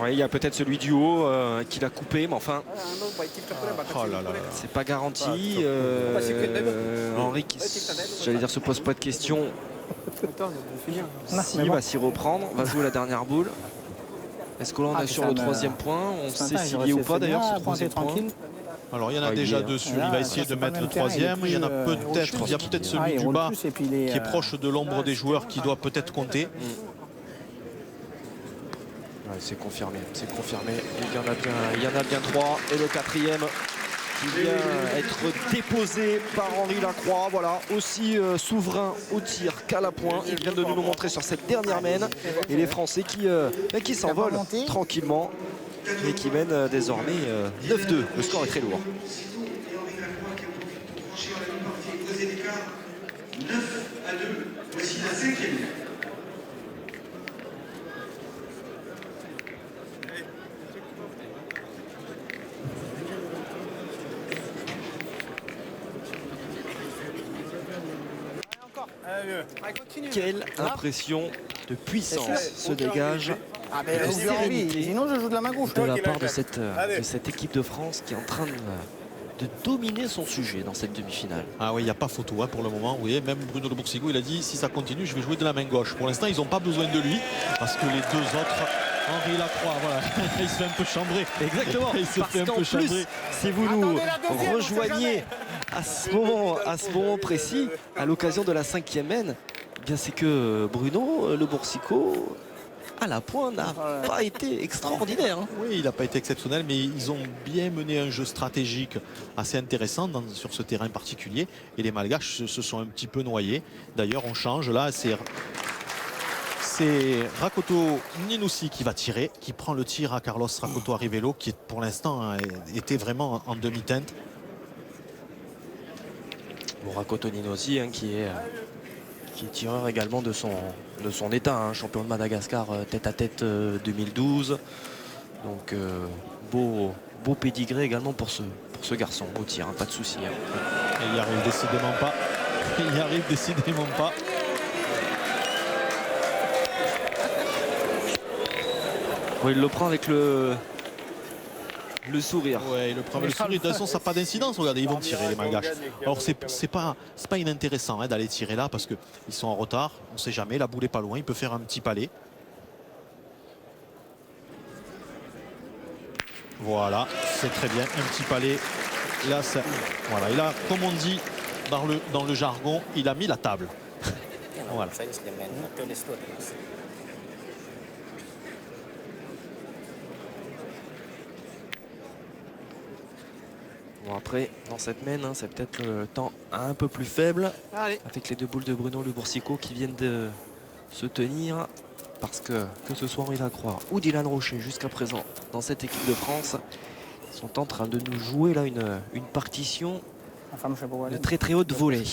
ouais, il y a peut-être celui du haut qu'il a coupé, mais enfin, Oh là là là. c'est pas garanti. Henri, j'allais dire, se pose pas de questions. Si, va s'y reprendre, va jouer la dernière boule. Est-ce que l'on est sur le 3e point? On sait s'il y est ou pas d'ailleurs, ce 3e point. Alors il y en a déjà 2 sur. Il va essayer de mettre le 3e. Il y en a peut-être. Il y a peut-être celui du bas qui est proche de l'ombre des joueurs qui doit peut-être compter. Ouais, c'est confirmé, c'est confirmé. Il y en a bien 3. Et le 4e qui vient être déposé par Henri Lacroix. Voilà, aussi souverain au tir qu'à la pointe. Il vient de nous le montrer sur cette dernière mène. Et les Français qui s'envolent tranquillement et qui mènent désormais 9-2. Le score est très lourd. Et Henri Lacroix qui a pour franchir la ligne partie et poser l'écart 9-2. Voici la 5e minute. Quelle impression de puissance se dégage, de sérénité Sinon, je joue de la main gauche. de la part de cette équipe de France qui est en train de dominer son sujet dans cette demi-finale. Ah oui, il n'y a pas photo pour le moment. Vous voyez, même Bruno Le Boursico, il a dit si ça continue, je vais jouer de la main gauche. Pour l'instant, ils n'ont pas besoin de lui parce que les 2 autres, Henri Lacroix, voilà, il se fait un peu chambrer. Exactement, Il se parce fait un qu'en peu plus, chambrer. si vous nous rejoignez à ce moment précis, à l'occasion de la 5e mène, eh bien c'est que Bruno Le Boursico à la pointe n'a pas été extraordinaire. Hein. Oui, il n'a pas été exceptionnel, mais ils ont bien mené un jeu stratégique assez intéressant sur ce terrain particulier. Et les Malgaches se sont un petit peu noyés. D'ailleurs, on change. Là, c'est Rakoto Ninoussi qui va tirer, qui prend le tir à Carlos Rakoto Arivelo, qui pour l'instant était vraiment en demi-teinte. Bon, Rakoto Ninoussi qui est tireur également de son état, hein, champion de Madagascar tête à tête 2012. Donc beau pédigré également pour ce garçon au tir, hein, pas de souci. Hein. Et il n'y arrive décidément pas. Il n'y arrive décidément pas. Bon, il le prend avec le sourire. Ouais, il le prend avec le sourire. De toute façon, ça n'a pas d'incidence. Regardez, ils vont tirer les Malgaches. Alors, c'est pas inintéressant d'aller tirer là parce qu'ils sont en retard. On ne sait jamais. La boule n'est pas loin. Il peut faire un petit palais. Voilà, c'est très bien. Un petit palais. Là, voilà. Et là, comme on dit dans le jargon, il a mis la table. Voilà. Bon, après, dans cette mène, hein, c'est peut-être le temps un peu plus faible. Allez. Avec les 2 boules de Bruno Le Boursico qui viennent de se tenir. Parce que ce soit Henri Lacroix ou Dylan Rocher jusqu'à présent dans cette équipe de France, ils sont en train de nous jouer là une partition de très très haute volée.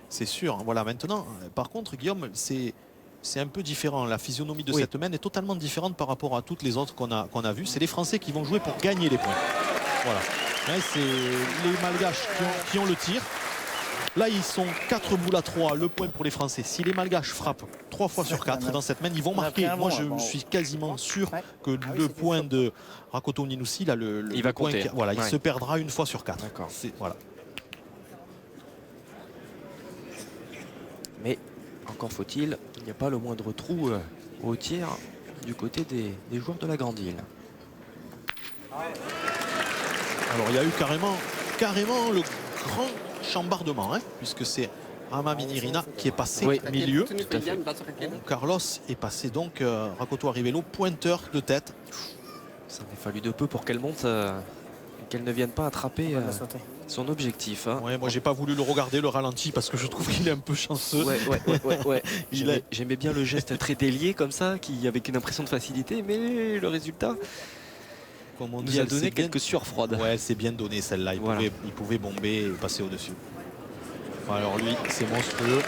C'est sûr. Voilà, maintenant, par contre, Guillaume, c'est un peu différent. La physionomie de cette mène est totalement différente par rapport à toutes les autres qu'on a vues. C'est les Français qui vont jouer pour gagner les points. Voilà. Là, c'est les Malgaches qui ont le tir. Là, ils sont 4 boules à 3, le point pour les Français. Si les Malgaches frappent 3 fois sur 4 dans cette mène, ils vont marquer. Moi, je suis quasiment sûr que le point de Rakoto Ninoussi, là, il va compter. Voilà, il se perdra 1 fois sur 4. D'accord. Voilà. Mais encore faut-il, il n'y a pas le moindre trou au tir du côté des joueurs de la Grande Île. Alors, il y a eu carrément le grand chambardement, hein, puisque c'est Ramaminirina qui est passé milieu. Tout à fait. Carlos est passé donc Rakoto Arivelo, pointeur de tête. Ça n'a fallu de peu pour qu'elle monte et qu'elle ne vienne pas attraper son objectif. Hein. Ouais, moi, j'ai pas voulu le regarder, le ralenti, parce que je trouve qu'il est un peu chanceux. Ouais. J'aimais bien le geste très délié comme ça, avec une impression de facilité, mais le résultat comme on nous a donné quelques sueurs froides. Ouais, c'est bien donné celle-là. Il pouvait bomber et passer au-dessus. Alors lui, c'est monstrueux.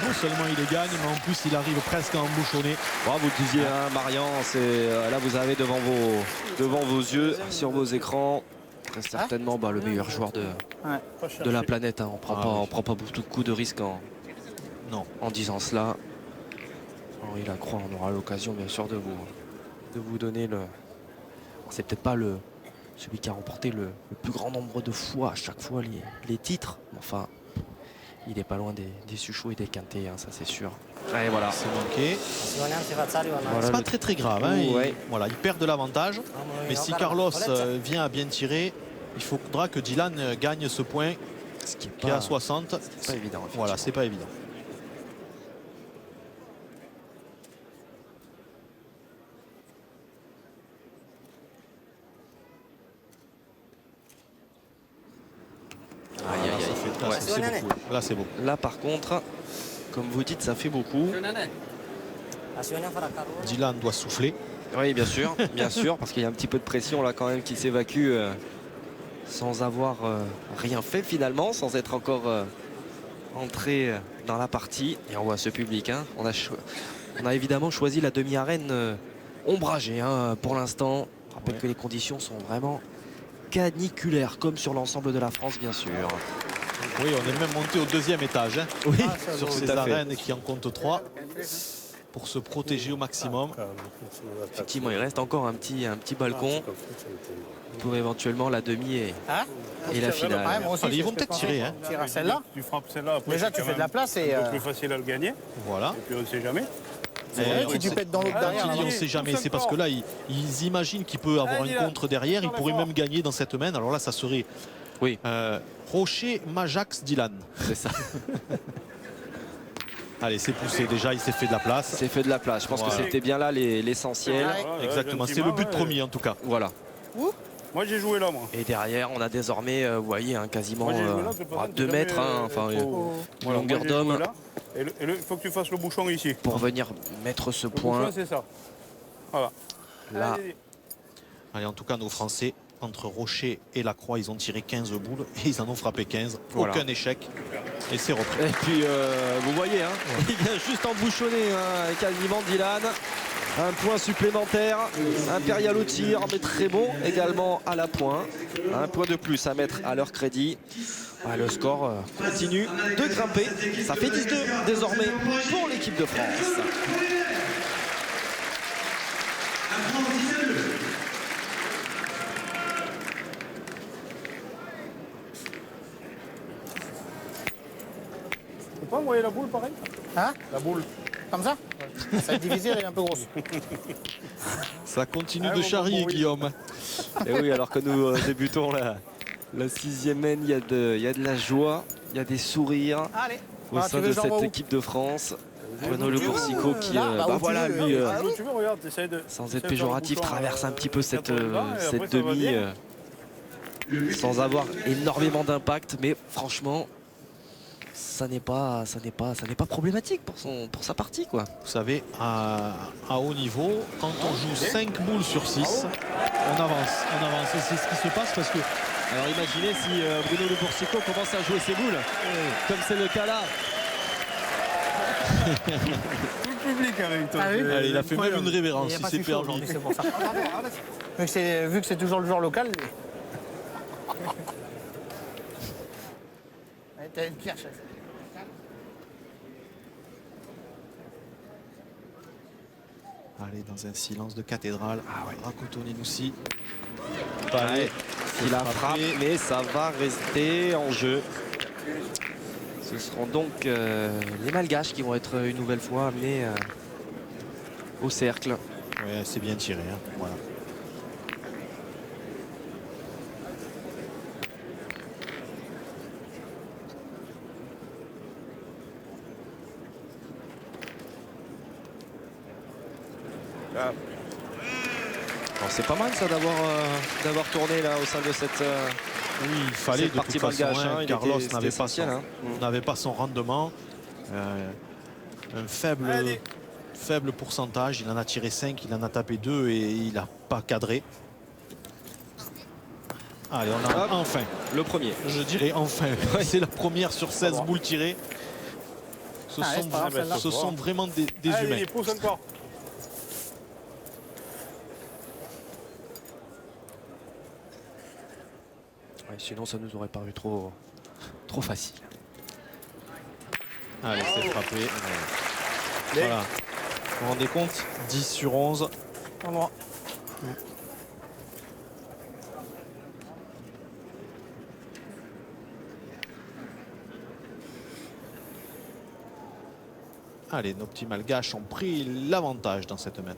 Non seulement il les gagne, mais en plus il arrive presque à embouchonner. Bon, vous le disiez, hein, Marian, là vous avez devant vos yeux, sur vos écrans, très certainement le meilleur joueur de la planète. Hein. On prend pas beaucoup de coups de risque en disant cela. Henri Lacroix, on aura l'occasion bien sûr de vous donner le... C'est peut-être pas celui qui a remporté le plus grand nombre de fois à chaque fois les titres. Enfin, il n'est pas loin des Suchot et des Quintet, hein, ça c'est sûr. Et voilà. C'est manqué. Voilà, c'est pas très grave. Hein. Ouais. Voilà, il perd de l'avantage. Mais si Carlos vient à bien tirer, il faudra que Dylan gagne ce point ce qui est à 60. C'est pas évident. Voilà, c'est pas évident. Aïe, aïe, aïe. Là, c'est beaucoup. Là, c'est beau. Là, par contre, comme vous dites, ça fait beaucoup. Dylan doit souffler. Oui, bien sûr, parce qu'il y a un petit peu de pression là quand même qui s'évacue sans avoir rien fait finalement, sans être encore entré dans la partie. Et on voit ce public. Hein. On a évidemment choisi la demi-arène ombragée hein, pour l'instant. Je rappelle que les conditions sont vraiment caniculaires, comme sur l'ensemble de la France, bien sûr. Oui, on est même monté au 2e étage. Hein, oui, sur ces arènes qui en comptent 3. Pour se protéger au maximum. Effectivement, il reste encore un petit balcon pour éventuellement la demi et la finale. Allez, ils vont peut-être tirer. Hein. Celle-là. Tu frappes celle-là. Déjà, tu fais de la place et. C'est un peu plus facile à le gagner. Voilà. Et puis on ne sait jamais. Si tu pètes dans l'autre derrière. On ne sait jamais. C'est parce que là, ils imaginent qu'il peut avoir un contre derrière. Il pourrait même gagner dans cette main. Alors là, ça serait Rocher, Majax, Dylan. C'est ça. Allez, c'est poussé déjà, il s'est fait de la place. C'est fait de la place. Je pense que c'était bien là l'essentiel. Exactement, c'est le but premier en tout cas. Voilà. Moi j'ai joué là, moi. Et derrière, on a désormais, vous voyez, hein, quasiment 2 mètres, hein, enfin, longueur d'homme. Et il faut que tu fasses le bouchon ici. Pour venir mettre ce Le point. bouchon, c'est ça. Voilà. Là. Allez, en tout cas, nos Français, entre Rocher et Lacroix, ils ont tiré 15 boules et ils en ont frappé 15. Voilà. Aucun échec. Et c'est repris. Et puis, vous voyez, hein, il vient juste embouchonner hein, quasiment Dylan. Un point supplémentaire. Impérial au tir, mais très bon également à la pointe. Un point de plus à mettre à leur crédit. Le score continue de grimper. Ça fait 10-2 désormais pour l'équipe de France. Tu peux pas envoyer la boule pareil? Hein? La boule. Comme ça? Ça va être divisé, elle est un peu grosse. Ça continue de charrier, Guillaume. Et oui, alors que nous débutons la 6e main, il y a de la joie, il y a des sourires au sein de cette équipe de France. Bruno Le Boursicot qui, voilà, lui, sans être péjoratif, traverse un petit peu cette demi sans avoir énormément d'impact, mais franchement, ça n'est pas problématique pour sa partie, quoi. Vous savez, à haut niveau, quand on joue 5 boules sur 6, on avance. Et c'est ce qui se passe parce que... Alors imaginez si Bruno Le Boursicot commence à jouer ses boules, comme c'est le cas là. Tout le public avec toi. Allez, il a fait même une révérence, il s'est permis. C'est pour ça. Vu que c'est toujours le joueur local. T'as une pierre, chef. Allez, dans un silence de cathédrale. Rakoto Nenoussi. Allez, il a frappé, mais ça va rester en jeu. Ce seront donc les Malgaches qui vont être une nouvelle fois amenés au cercle. Ouais, c'est bien tiré. Hein. Voilà. C'est pas mal ça d'avoir tourné là au sein de cette oui, il fallait de partie toute façon. malgache. Hein, Carlos n'avait pas son rendement. Un faible pourcentage. Il en a tiré 5, il en a tapé 2 et il n'a pas cadré. Allez, on a enfin le premier. Je dirais enfin. C'est la première sur 16 boules tirées. Ce sont vraiment des humains. Pousse encore. sinon, ça nous aurait paru trop facile. Allez, c'est frappé. Voilà. Vous vous rendez compte, 10 sur 11. Endroit. Allez, nos petits malgaches ont pris l'avantage dans cette main.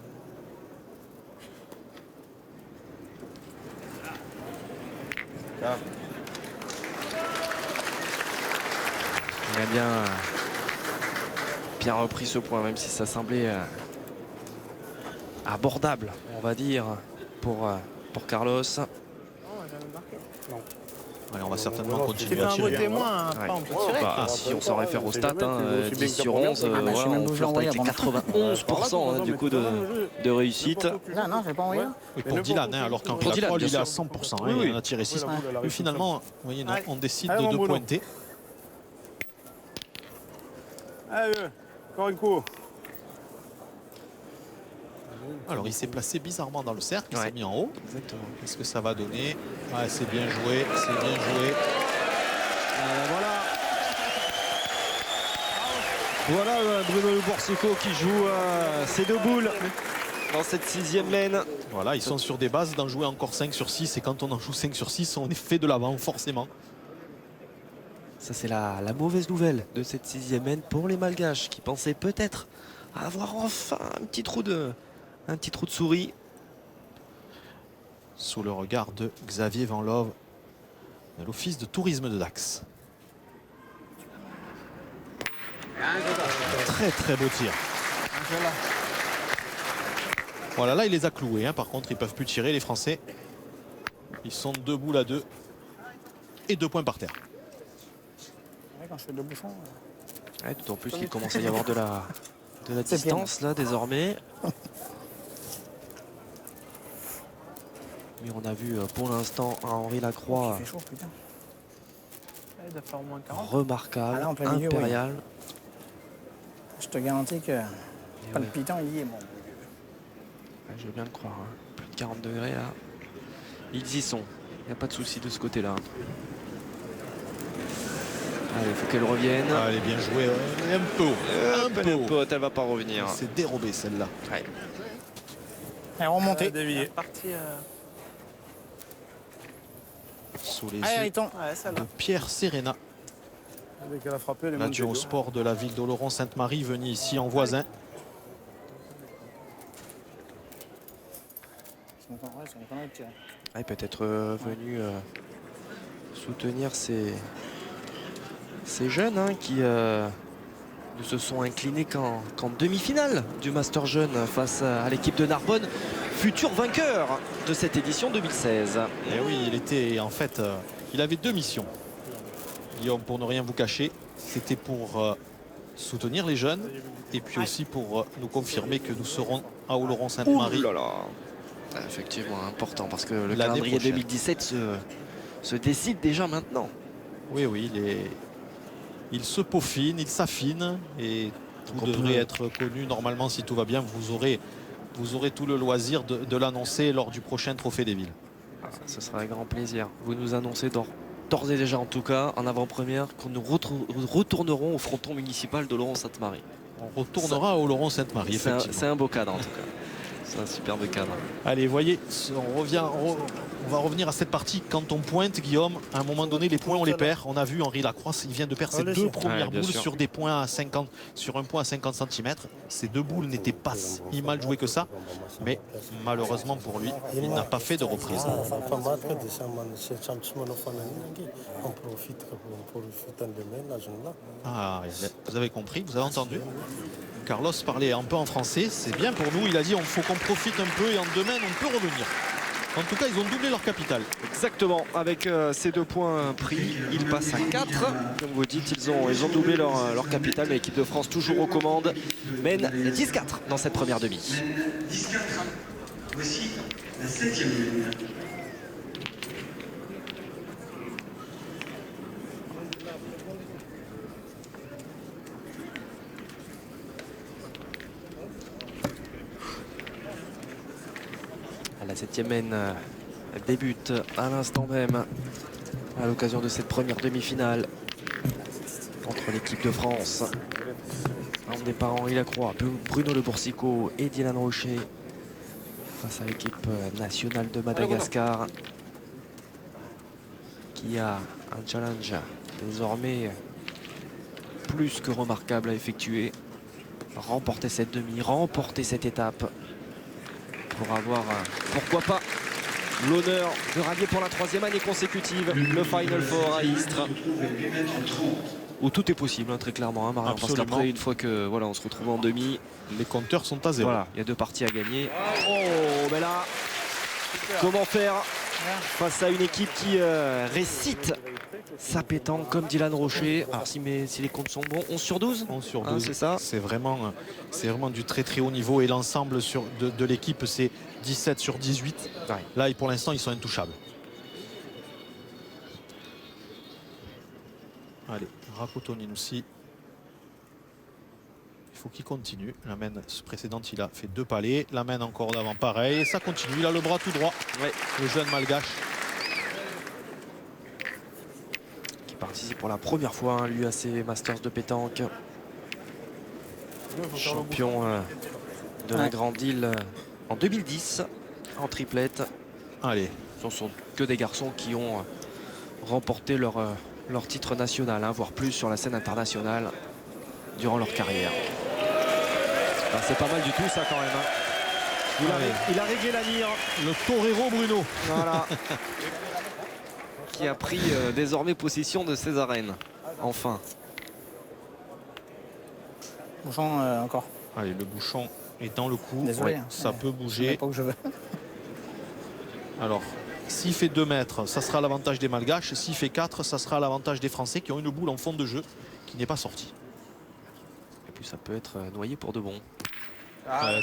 Il a bien repris ce point, même si ça semblait abordable, on va dire, pour Carlos. Allez, on va certainement Tu continuer fais à un beau tirer. témoin, après on peut tirer. Bah, si on s'en réfère au stade, jamais, 10 sur 11, Ah, bah, je sais voilà, même on pas où flirte j'ai avec les envoyé, 91% du coup de réussite. Non, j'ai pas envoyé. Oui, pour Dylan, hein, alors qu'en Pour Dylan, Dylan, il est bien à sûr. 100%. Oui, Hein, oui. Il en a tiré 6. Mais finalement, vous voyez, non, on décide Allez, mon de Bruno. pointer. Allez, encore une coup. Alors, il s'est placé bizarrement dans le cercle, il Ouais. s'est mis en haut. Exactement. Qu'est-ce que ça va donner? Ouais, c'est bien joué, c'est bien joué. Voilà Bruno Le Boursico qui joue ses deux boules dans cette 6e laine. Voilà, ils sont sur des bases d'en jouer encore 5 sur 6. Et quand on en joue 5 sur 6, on est fait de l'avant, forcément. Ça, c'est la mauvaise nouvelle de cette 6e laine pour les Malgaches qui pensaient peut-être avoir enfin un petit trou de souris. Sous le regard de Xavier Van Love, de l'Office de tourisme de Dax. Très très beau tir. Voilà, là il les a cloués. Hein. Par contre, ils ne peuvent plus tirer, les Français. Ils sont 2 boules à 2. Et 2 points par terre. Quand je fais 2 bouchons. Ouais, d'autant plus qu'il commence à y avoir de la C'est distance là désormais. Mais on a vu pour l'instant un Henri Lacroix Il fait chaud, putain. Il doit faire au moins 40. remarquable, Ah là, en plein milieu, impérial. Je te garantis que Et pas ouais. le piton, il y est, mon. Ouais, je veux bien le croire. Hein. Plus de 40 degrés là. Ils y sont. Il n'y a pas de souci de ce côté-là. Allez, il faut qu'elle revienne. Allez, bien joué. Un peu haut. Un peu haut. Elle va pas revenir. C'est dérobé celle-là. Ouais. Elle est remontée. Dévié. Parti. Sous les Allez, yeux Riton. Ouais, ça de Pierre Serena. Dès qu'elle a frappé, elle est L'adjoint au montée. sport de la ville d'Oloron-Sainte-Marie, venu ici en voisin. Ouais, peut-être venu soutenir ces jeunes hein, qui ne se sont inclinés qu'en demi-finale du Master Jeune face à l'équipe de Narbonne, futur vainqueur de cette édition 2016. Et oui, il était en fait, il avait 2 missions. Guillaume, pour ne rien vous cacher, c'était pour soutenir les jeunes et puis aussi pour nous confirmer que nous serons à Oloron-Sainte-Marie. Ouh là là. Effectivement important parce que le L'année calendrier prochaine. 2017 se décide déjà maintenant. Oui, oui, il se peaufine, il s'affine et Donc vous on devrez peut- être connu normalement si tout va bien. Vous aurez tout le loisir de l'annoncer lors du prochain Trophée des Villes. Ce sera un grand plaisir. Vous nous annoncez d'ores et déjà en tout cas en avant-première qu'on nous retournerons au fronton municipal de Laurent-Sainte-Marie. On retournera à Oloron-Sainte-Marie, C'est effectivement. un beau cadre en tout cas. C'est un superbe cadre. Allez, voyez, on va revenir à cette partie. Quand on pointe, Guillaume, à un moment donné, les points, on les perd. On a vu Henri Lacroix, il vient de perdre ses 2 premières Ouais, bien boules sûr. sur des points à 50, sur un point à 50 cm. Ces 2 boules n'étaient pas si mal jouées que ça. Mais malheureusement pour lui, il n'a pas fait de reprise. Ah, vous avez compris, vous avez entendu. Carlos parlait un peu en français, c'est bien pour nous. Il a dit il faut qu'on profite un peu et en domaine on peut revenir. En tout cas, ils ont doublé leur capital. Exactement, avec ces 2 points pris, ils passent à 4. Comme vous dites, ils ont doublé leur capital. L'équipe de France toujours aux commandes mène 10-4 dans cette première demi. 10-4. Voici la 7e ligne. La 7e mène débute à l'instant même à l'occasion de cette première demi-finale entre l'équipe de France, emmené par Henri Lacroix, Bruno Le Boursicot et Dylan Rocher, face à l'équipe nationale de Madagascar, qui a un challenge désormais plus que remarquable à effectuer. Remporter cette demi, remporter cette étape pour avoir, pourquoi pas, l'honneur de rallier pour la 3e année consécutive le Final Four à Istres, où tout est possible, hein, très clairement, hein, Marion, parce qu'après, une fois que voilà, on se retrouve en demi, les compteurs sont à 0. Voilà, il y a 2 parties à gagner. Oh, mais là, comment faire face à une équipe qui récite sa pétanque comme Dylan Rocher. Alors si les comptes sont bons, 11 sur 12 11 sur 12, c'est ça. C'est vraiment du très très haut niveau, et l'ensemble de l'équipe, c'est 17 sur 18. Ouais. Là, pour l'instant, ils sont intouchables. Allez, Rakotonin aussi. Il faut qu'il continue. La main précédente, il a fait 2 palets. La main encore d'avant, pareil. Et ça continue. Il a le bras tout droit. Ouais. Le jeune malgache. Qui participe pour la première fois à l'UAC Masters de pétanque. Champion de la Grande Île en 2010 en triplette. Allez. Ce ne sont que des garçons qui ont remporté leur titre national, hein, voire plus sur la scène internationale durant leur carrière. Ben, c'est pas mal du tout ça quand même. Hein. Il a réglé la mire. Le torero Bruno. Voilà. Qui a pris désormais possession de ces arènes. Enfin. Bouchon encore. Allez, le bouchon est dans le coup. Désolé, ouais, hein. ça peut bouger. Pas où je veux. Alors, s'il fait 2 mètres, ça sera l'avantage des Malgaches. S'il fait 4, ça sera l'avantage des Français qui ont une boule en fond de jeu qui n'est pas sortie. Et puis ça peut être noyé pour de bon.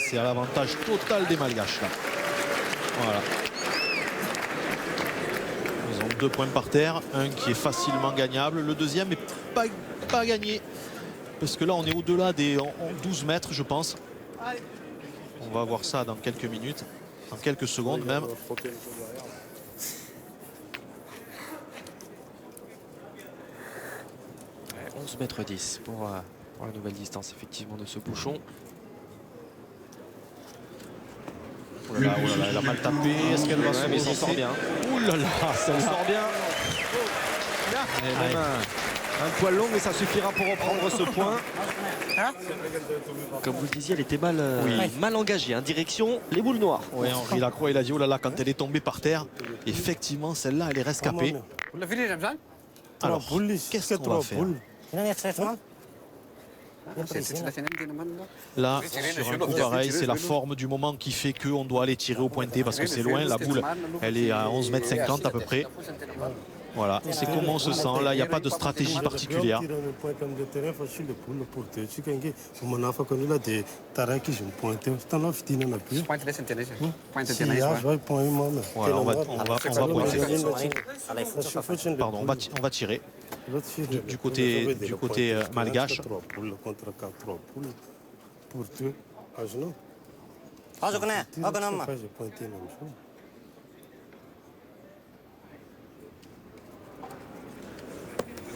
C'est à l'avantage total des Malgaches là. Voilà. Ils ont 2 points par terre. Un qui est facilement gagnable. Le deuxième n'est pas gagné. Parce que là, on est au-delà des 12 mètres, je pense. On va voir ça dans quelques minutes. Dans quelques secondes même. 11 mètres 10 pour la nouvelle distance effectivement de ce bouchon. Oh là là, elle a mal tapé. Est-ce qu'elle va se mais il s'en sort bien. Ouh là là, Ça sort bien. Et même un poil long, mais ça suffira pour reprendre ce point. Comme vous le disiez, elle était mal engagée. Hein. Direction les boules noires. Oui, Henri Lacroix, il a dit, oh là là, quand elle est tombée par terre, effectivement, celle-là, elle est rescapée. Alors, qu'est-ce qu'on va faire? Là, sur un coup pareil, c'est la forme du moment qui fait qu'on doit aller tirer au pointé parce que c'est loin. La boule, elle est à 11,50 m à peu près. Voilà, c'est comment on se sent. Là, il n'y a pas de stratégie particulière. Voilà, on va pointer. Pardon, on va tirer du côté malgache.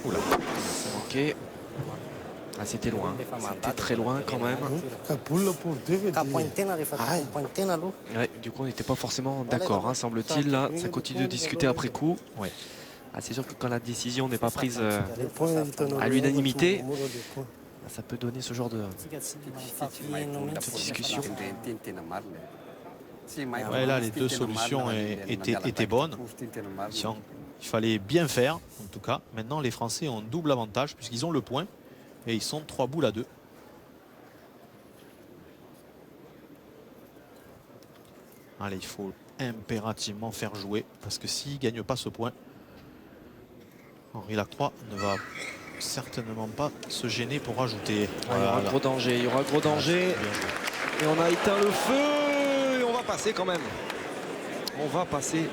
Oula. Ok. Ah, c'était loin. C'était très loin quand même. Ouais, du coup, on n'était pas forcément d'accord, hein, semble-t-il. Là, ça continue de discuter après coup. Ouais. Ah, c'est sûr que quand la décision n'est pas prise à l'unanimité, ça peut donner ce genre de discussion. Ouais, là, les 2 solutions étaient bonnes. Il fallait bien faire, en tout cas. Maintenant, les Français ont un double avantage puisqu'ils ont le point et ils sont 3 boules à 2. Allez, il faut impérativement faire jouer parce que s'ils ne gagnent pas ce point, Henri Lacroix ne va certainement pas se gêner pour rajouter. Voilà, il y aura gros danger, il y aura gros danger. Et on a éteint le feu et on va passer quand même. On va passer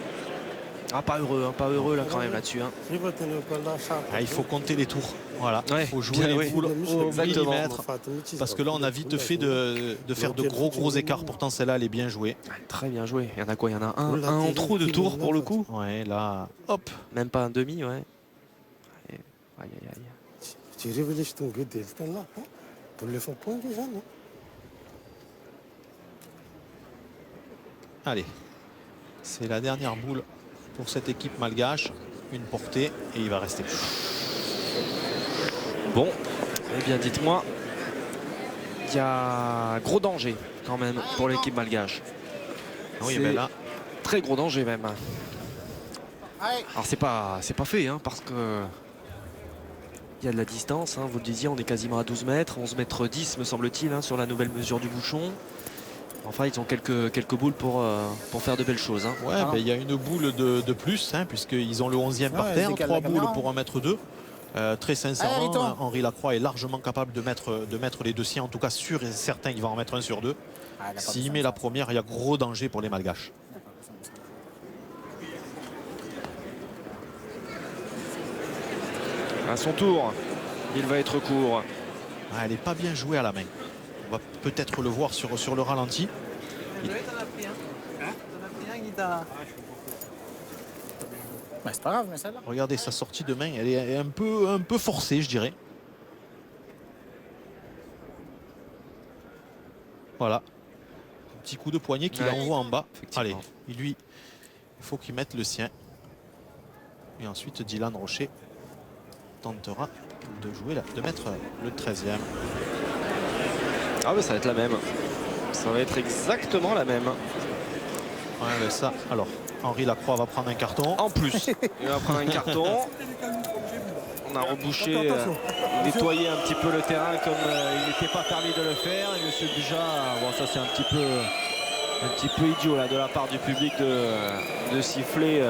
Ah, pas heureux là quand même là-dessus. Hein. Ah, il faut compter les tours. Voilà, il Ouais, faut jouer bien, les oui. boules au Exactement. millimètre. Parce que là, on a vite fait de faire de gros écarts. Pourtant, celle-là, elle est bien jouée. Très bien joué. Il y en a quoi? Il y en a un en trop de tours pour le coup. Ouais, là, hop. Même pas un demi, ouais. Et... Aïe, aïe, aïe. Allez, c'est la dernière boule pour cette équipe malgache. Une portée et il va rester. Bon, eh bien dites-moi, il y a gros danger quand même pour l'équipe malgache. Oui, C'est ben là, très gros danger même. Alors c'est pas fait hein, parce que il y a de la distance, hein, vous le disiez, on est quasiment à 12 mètres, 11 mètres 10 me semble-t-il hein, sur la nouvelle mesure du bouchon. Enfin, ils ont quelques boules pour faire de belles choses. Hein. ouais, ben, il y a une boule de plus, hein, puisqu'ils ont le 11e par terre, 3 boules pour 1,2 m. Très sincèrement, Henri Lacroix est largement capable de mettre les deux siens. En tout cas, sûr et certain, il va en mettre un sur deux. S'il met la première, il y a gros danger pour les Malgaches. À son tour, il va être court. Ah, elle n'est pas bien jouée à la main. On va peut-être le voir sur le ralenti. C'est pas grave, mais celle-là. Regardez sa sortie de main, elle est un peu forcée, je dirais. Voilà. Un petit coup de poignet qu'il envoie en bas. Allez, il faut qu'il mette le sien. Et ensuite, Dylan Rocher tentera de mettre le 13e. Ah mais ça va être la même. Ça va être exactement la même. Ouais, mais ça, alors, Henri Lacroix va prendre un carton. En plus, il va prendre un carton. On a rebouché, nettoyé un petit peu le terrain comme il n'était pas permis de le faire. Et M. Buja, bon ça c'est un petit peu idiot là de la part du public de siffler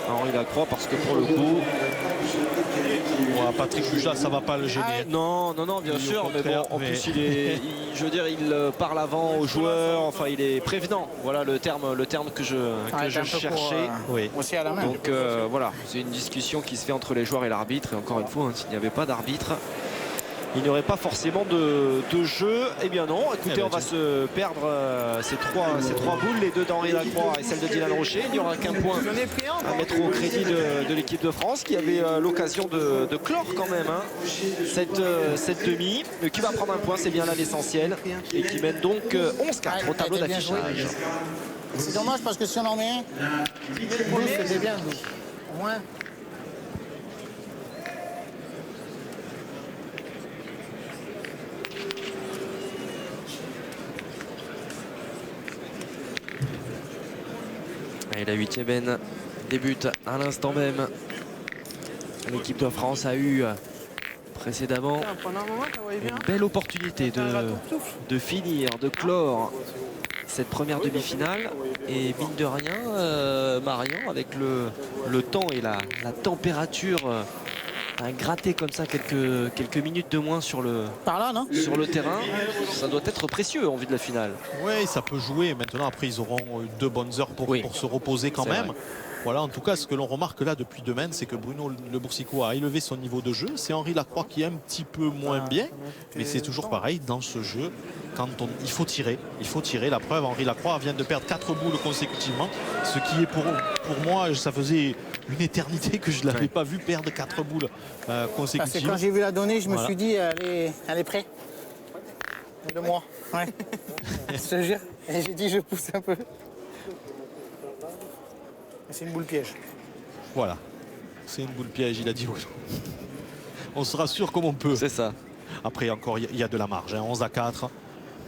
Henri Lacroix parce que pour le coup... Ouais, Patrick Buja, ça va pas le gêner. Non, bien sûr, mais bon, en plus je veux dire, il parle avant aux joueurs, enfin il est prévenant. Voilà le terme que je cherchais. Aussi à la main. Donc voilà, c'est une discussion qui se fait entre les joueurs et l'arbitre. Et encore une fois, hein, s'il n'y avait pas d'arbitre, il n'y aurait pas forcément de jeu. Eh bien non, écoutez, on va se perdre ces trois boules, les deux d'Henri Lacroix et celle de Dylan Rocher. Il n'y aura qu'un point à mettre au crédit de l'équipe de France qui avait l'occasion de clore quand même hein, cette demi. Mais qui va prendre un point, c'est bien là l'essentiel. Et qui mène donc 11-4 au tableau d'affichage. C'est dommage parce que si on en met un, c'était bien. Au moins. Et la 8e benne débute à l'instant même. L'équipe de France a eu précédemment une belle opportunité de finir, de clore cette première demi-finale. Et mine de rien, Marion, avec le temps et la température, a gratté comme ça quelques minutes de moins sur le terrain. Ça doit être précieux en vue de la finale. Oui, ça peut jouer. Maintenant, après, ils auront 2 bonnes heures pour se reposer quand même. Vrai. Voilà, en tout cas, ce que l'on remarque là depuis demain, c'est que Bruno Le Boursicot a élevé son niveau de jeu. C'est Henri Lacroix qui est un petit peu moins bien, mais c'est toujours pareil dans ce jeu. Il faut tirer. La preuve, Henri Lacroix vient de perdre 4 boules consécutivement, ce qui est pour moi, ça faisait une éternité que je ne l'avais pas vu perdre 4 boules consécutives. Parce que quand j'ai vu la donnée, je me suis dit, elle est prête. De moi. Ouais. Je te jure. Et j'ai dit, je pousse un peu. C'est une boule piège. Voilà. C'est une boule piège, il a dit oui. On se rassure comme on peut. C'est ça. Après, encore, il y a de la marge. 11-4.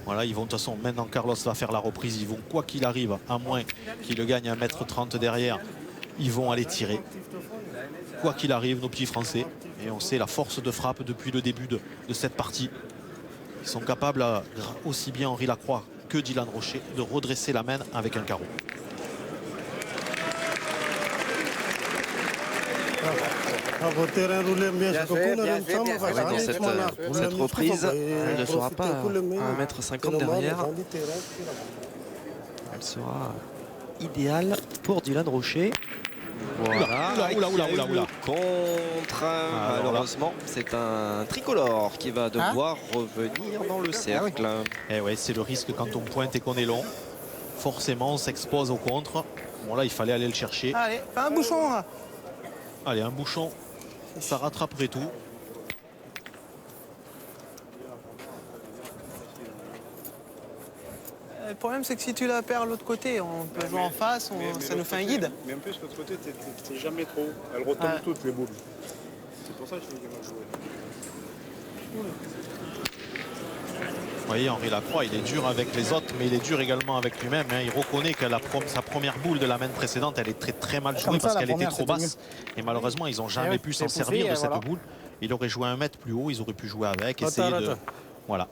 Voilà, ils vont de toute façon, maintenant Carlos va faire la reprise. Ils vont, quoi qu'il arrive, à moins qu'il le gagne 1,30 m derrière, ils vont aller tirer. Quoi qu'il arrive, nos petits Français. Et on sait la force de frappe depuis le début de cette partie. Ils sont capables, aussi bien Henri Lacroix que Dylan Rocher, de redresser la main avec un carreau. Cette reprise, elle ne sera pas à 1,50 m derrière. Elle sera idéale pour Dylan Rocher. Voilà, Oula, oula, il y a oula. une contre. Alors Malheureusement, c'est un tricolore qui va devoir revenir dans le cercle. Et ouais, c'est le risque quand on pointe et qu'on est long. Forcément, on s'expose au contre. Bon, là, il fallait aller le chercher. Allez, fais un bouchon là. Allez, un bouchon, ça rattraperait tout. Le problème, c'est que si tu la perds l'autre côté, on peut jouer en face, ça nous fait un guide. Mais en plus, l'autre côté, t'es jamais trop. Elles retombent Ouais. toutes les boules. C'est pour ça que je dis mal joué. Vous voyez, Henri Lacroix, il est dur avec les autres, mais il est dur également avec lui-même. Hein. Il reconnaît que sa première boule de la main précédente, elle est très très mal jouée Comme ça, parce la qu'elle était première, trop c'était basse. Et malheureusement, ils n'ont jamais ouais, pu c'est s'en poussé, servir de cette voilà. boule. Il aurait joué un mètre plus haut, ils auraient pu jouer avec, Attends, essayer de... attends. Voilà.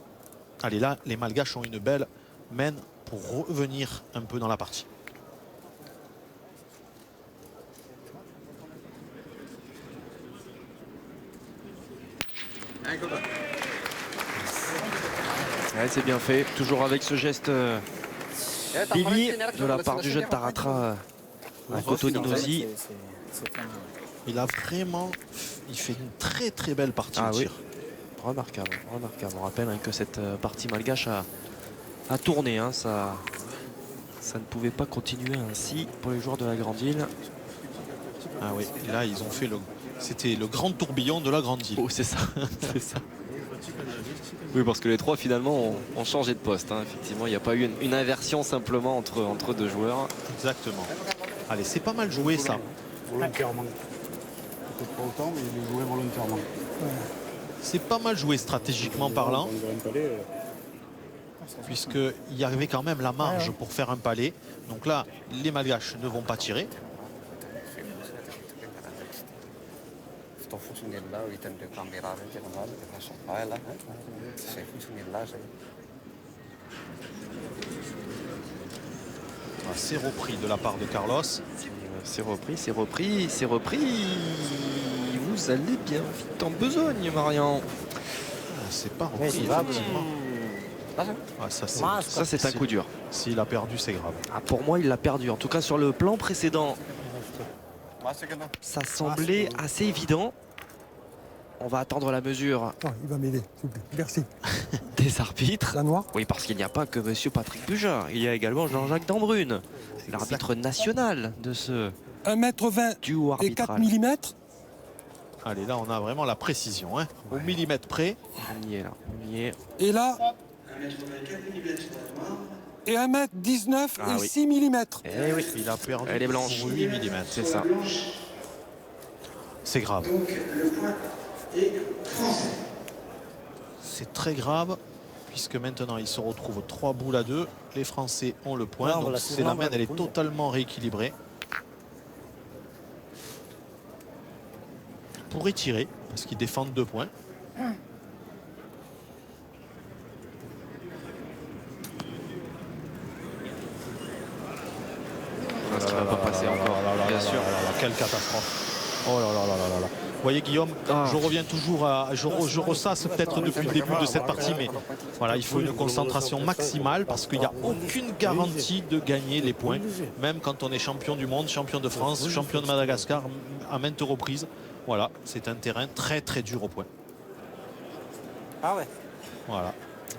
Allez, là, les Malgaches ont une belle main pour revenir un peu dans la partie. Ouais, c'est bien fait. Toujours avec ce geste Billy de la part du jeune Taratra à Kotoninosi. Il a vraiment... Il fait une très très belle partie Ah de oui. tir. Remarquable, remarquable. On rappelle que cette partie malgache a tourné. Hein. Ça ne pouvait pas continuer ainsi pour les joueurs de la Grande Île. Ah oui, et là, ils ont fait le... C'était le grand tourbillon de la Grande Île. Oh, c'est ça, c'est ça. Oui, parce que les trois finalement ont changé de poste. Hein. Effectivement, il n'y a pas eu une inversion simplement entre deux joueurs. Exactement. Allez, c'est pas mal joué ça. Volontairement. Peut-être pas autant, mais il est joué volontairement. C'est pas mal joué stratégiquement parlant, Un palais, puisqu'il y avait quand même la marge pour faire un palais. Donc là, les Malgaches ne vont pas tirer. Estou funcionando lá, eu tento cambiar que não vale, que faço para ela, sei funcionando lá, sei. Ah, c'est repris de la part de Carlos. C'est repris, c'est repris, c'est repris. Vous allez bien vite en besogne, Marian. Ah, c'est pas repris, c'est grave. effectivement. Ah, ça, Ça, c'est un coup dur. S'il a perdu, c'est grave. Ah, pour moi, il l'a perdu. En tout cas, sur le plan précédent, ça semblait assez évident. On va attendre la mesure Ah, il va m'aider, s'il vous plaît. Merci. des arbitres. La noire. Oui, parce qu'il n'y a pas que monsieur Patrick Bujard. Il y a également Jean-Jacques Dambrune, l'arbitre national de ce 1m20 duo et 4 arbitral. mm. Allez, là, on a vraiment la précision. Hein. Au millimètre près. On y est là, on y est. Et là, et 1m19 Ah et oui. 6 mm. Eh oui, il a perdu Elle est blanche. pour 8 mm. C'est ça. C'est grave. Donc le point est français. C'est très grave, puisque maintenant, ils se retrouvent 3 boules à 2. Les Français ont le point. Là, on va Donc, la c'est suivre, la on va main, la elle est poule. totalement rééquilibrée. Ils pourraient tirer, parce qu'ils défendent 2 points. Parce qu'il va pas passer encore, bien sûr. Quelle catastrophe. Oh là là là là là là. Vous voyez Guillaume, Ah. je reviens toujours à... Je ressasse peut-être depuis le début de cette partie, mais voilà, il faut une concentration maximale parce qu'il n'y a aucune garantie de gagner les points. Même quand on est champion du monde, champion de France, champion de Madagascar à maintes reprises. Voilà, c'est un terrain très très dur au point. Ah ouais. Voilà.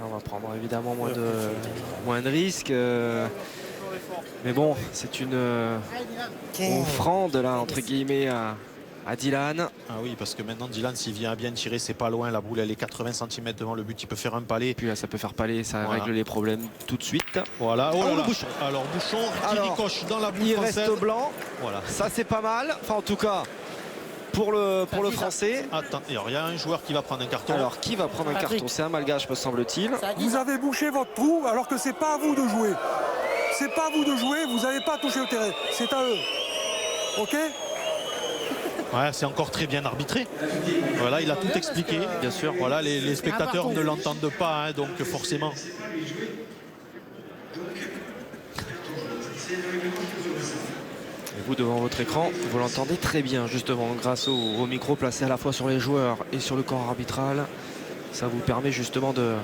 On va prendre évidemment moins de risques. Mais bon, c'est une offrande là, entre guillemets, à Dylan. Ah oui, parce que maintenant Dylan, s'il vient à bien tirer, c'est pas loin. La boule, elle est 80 cm devant le but. Il peut faire un palais. Puis là, ça peut faire palais, ça Voilà. règle les problèmes tout de suite. Voilà. Oh, Oh, là le là. bouchon. Alors, bouchon qui Alors, ricoche dans la boule Il française. reste blanc. Voilà. Ça, c'est pas mal. Enfin, en tout cas, pour le français. Attends, alors il y a un joueur qui va prendre un carton. Alors, qui va prendre un Patrick. carton? C'est un malgache, me semble-t-il. Vous avez bouché votre trou alors que c'est pas à vous de jouer. C'est pas à vous de jouer, vous n'avez pas touché au terrain. C'est à eux. Ok? Ouais, c'est encore très bien arbitré. Voilà, il a tout expliqué. Bien sûr. Voilà, les spectateurs ne l'entendent pas, hein, donc forcément. Et vous, devant votre écran, vous l'entendez très bien, justement, grâce au micro placé à la fois sur les joueurs et sur le corps arbitral. Ça vous permet justement de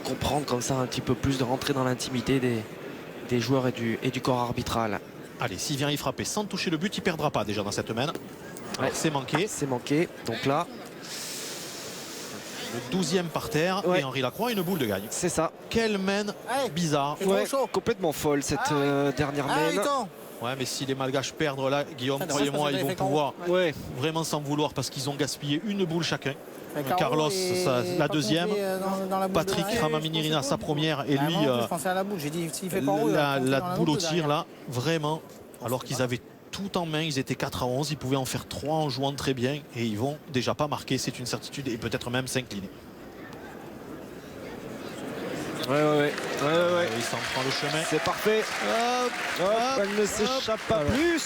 comprendre comme ça un petit peu plus, de rentrer dans l'intimité des joueurs et du corps arbitral. Allez, s'il vient y frapper sans toucher le but, il ne perdra pas déjà dans cette main. Ouais. C'est manqué. C'est manqué. Donc là, Le 12e par terre. Ouais. Et Henri Lacroix, une boule de gagne. c'est ça. Quelle main Allez. bizarre. C'est trop chaud. Complètement folle cette dernière Ah, main. Yton. Ouais, mais si les Malgaches perdent là, Guillaume, Ça, croyez-moi, dommage, ils vont parce que pouvoir Ouais. vraiment s'en vouloir parce qu'ils ont gaspillé une boule chacun. Mais Carlos, est la pas deuxième. compté, dans la boule Patrick de derrière. Ramaminirina, sa première. Et Bah, lui, moi, en plus, je pensais à la boule. J'ai dit, s'il fait Caro, il va compter la dans boule au boule tir, derrière. là, vraiment, alors qu'ils avaient tout en main, ils étaient 4 à 11, ils pouvaient en faire 3 en jouant très bien. Et ils vont déjà pas marquer, c'est une certitude, et peut-être même s'incliner. Ouais. Il s'en prend le chemin. C'est parfait. Hop, elle ne s'échappe pas plus.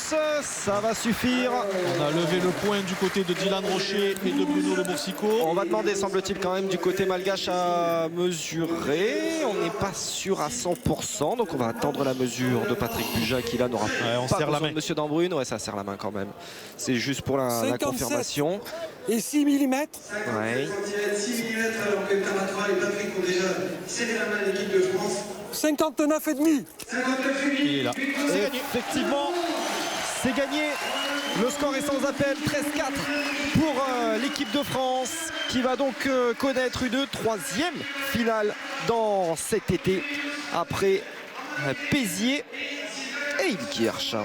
Ça va suffire. On a levé le point du côté de Dylan Rocher et de Bruno Le Boursicot. On va demander, semble-t-il, quand même du côté malgache à mesurer. On n'est pas sûr à 100%. Donc on va attendre la mesure de Patrick Buja qui là n'aura on pas serre la besoin main. de Monsieur Dambrune. Ouais, ça serre la main quand même. C'est juste pour la 57. confirmation. Et 6 mm. Ouais. 6 mm alors que Taratral et Patrick ont déjà serré la main à l'équipe de France. 59,5. 59,5. Il est là. C'est gagné. Effectivement, c'est gagné. Le score est sans appel, 13-4 pour l'équipe de France qui va donc connaître une 3e finale dans cet été après Béziers et Ilkirch.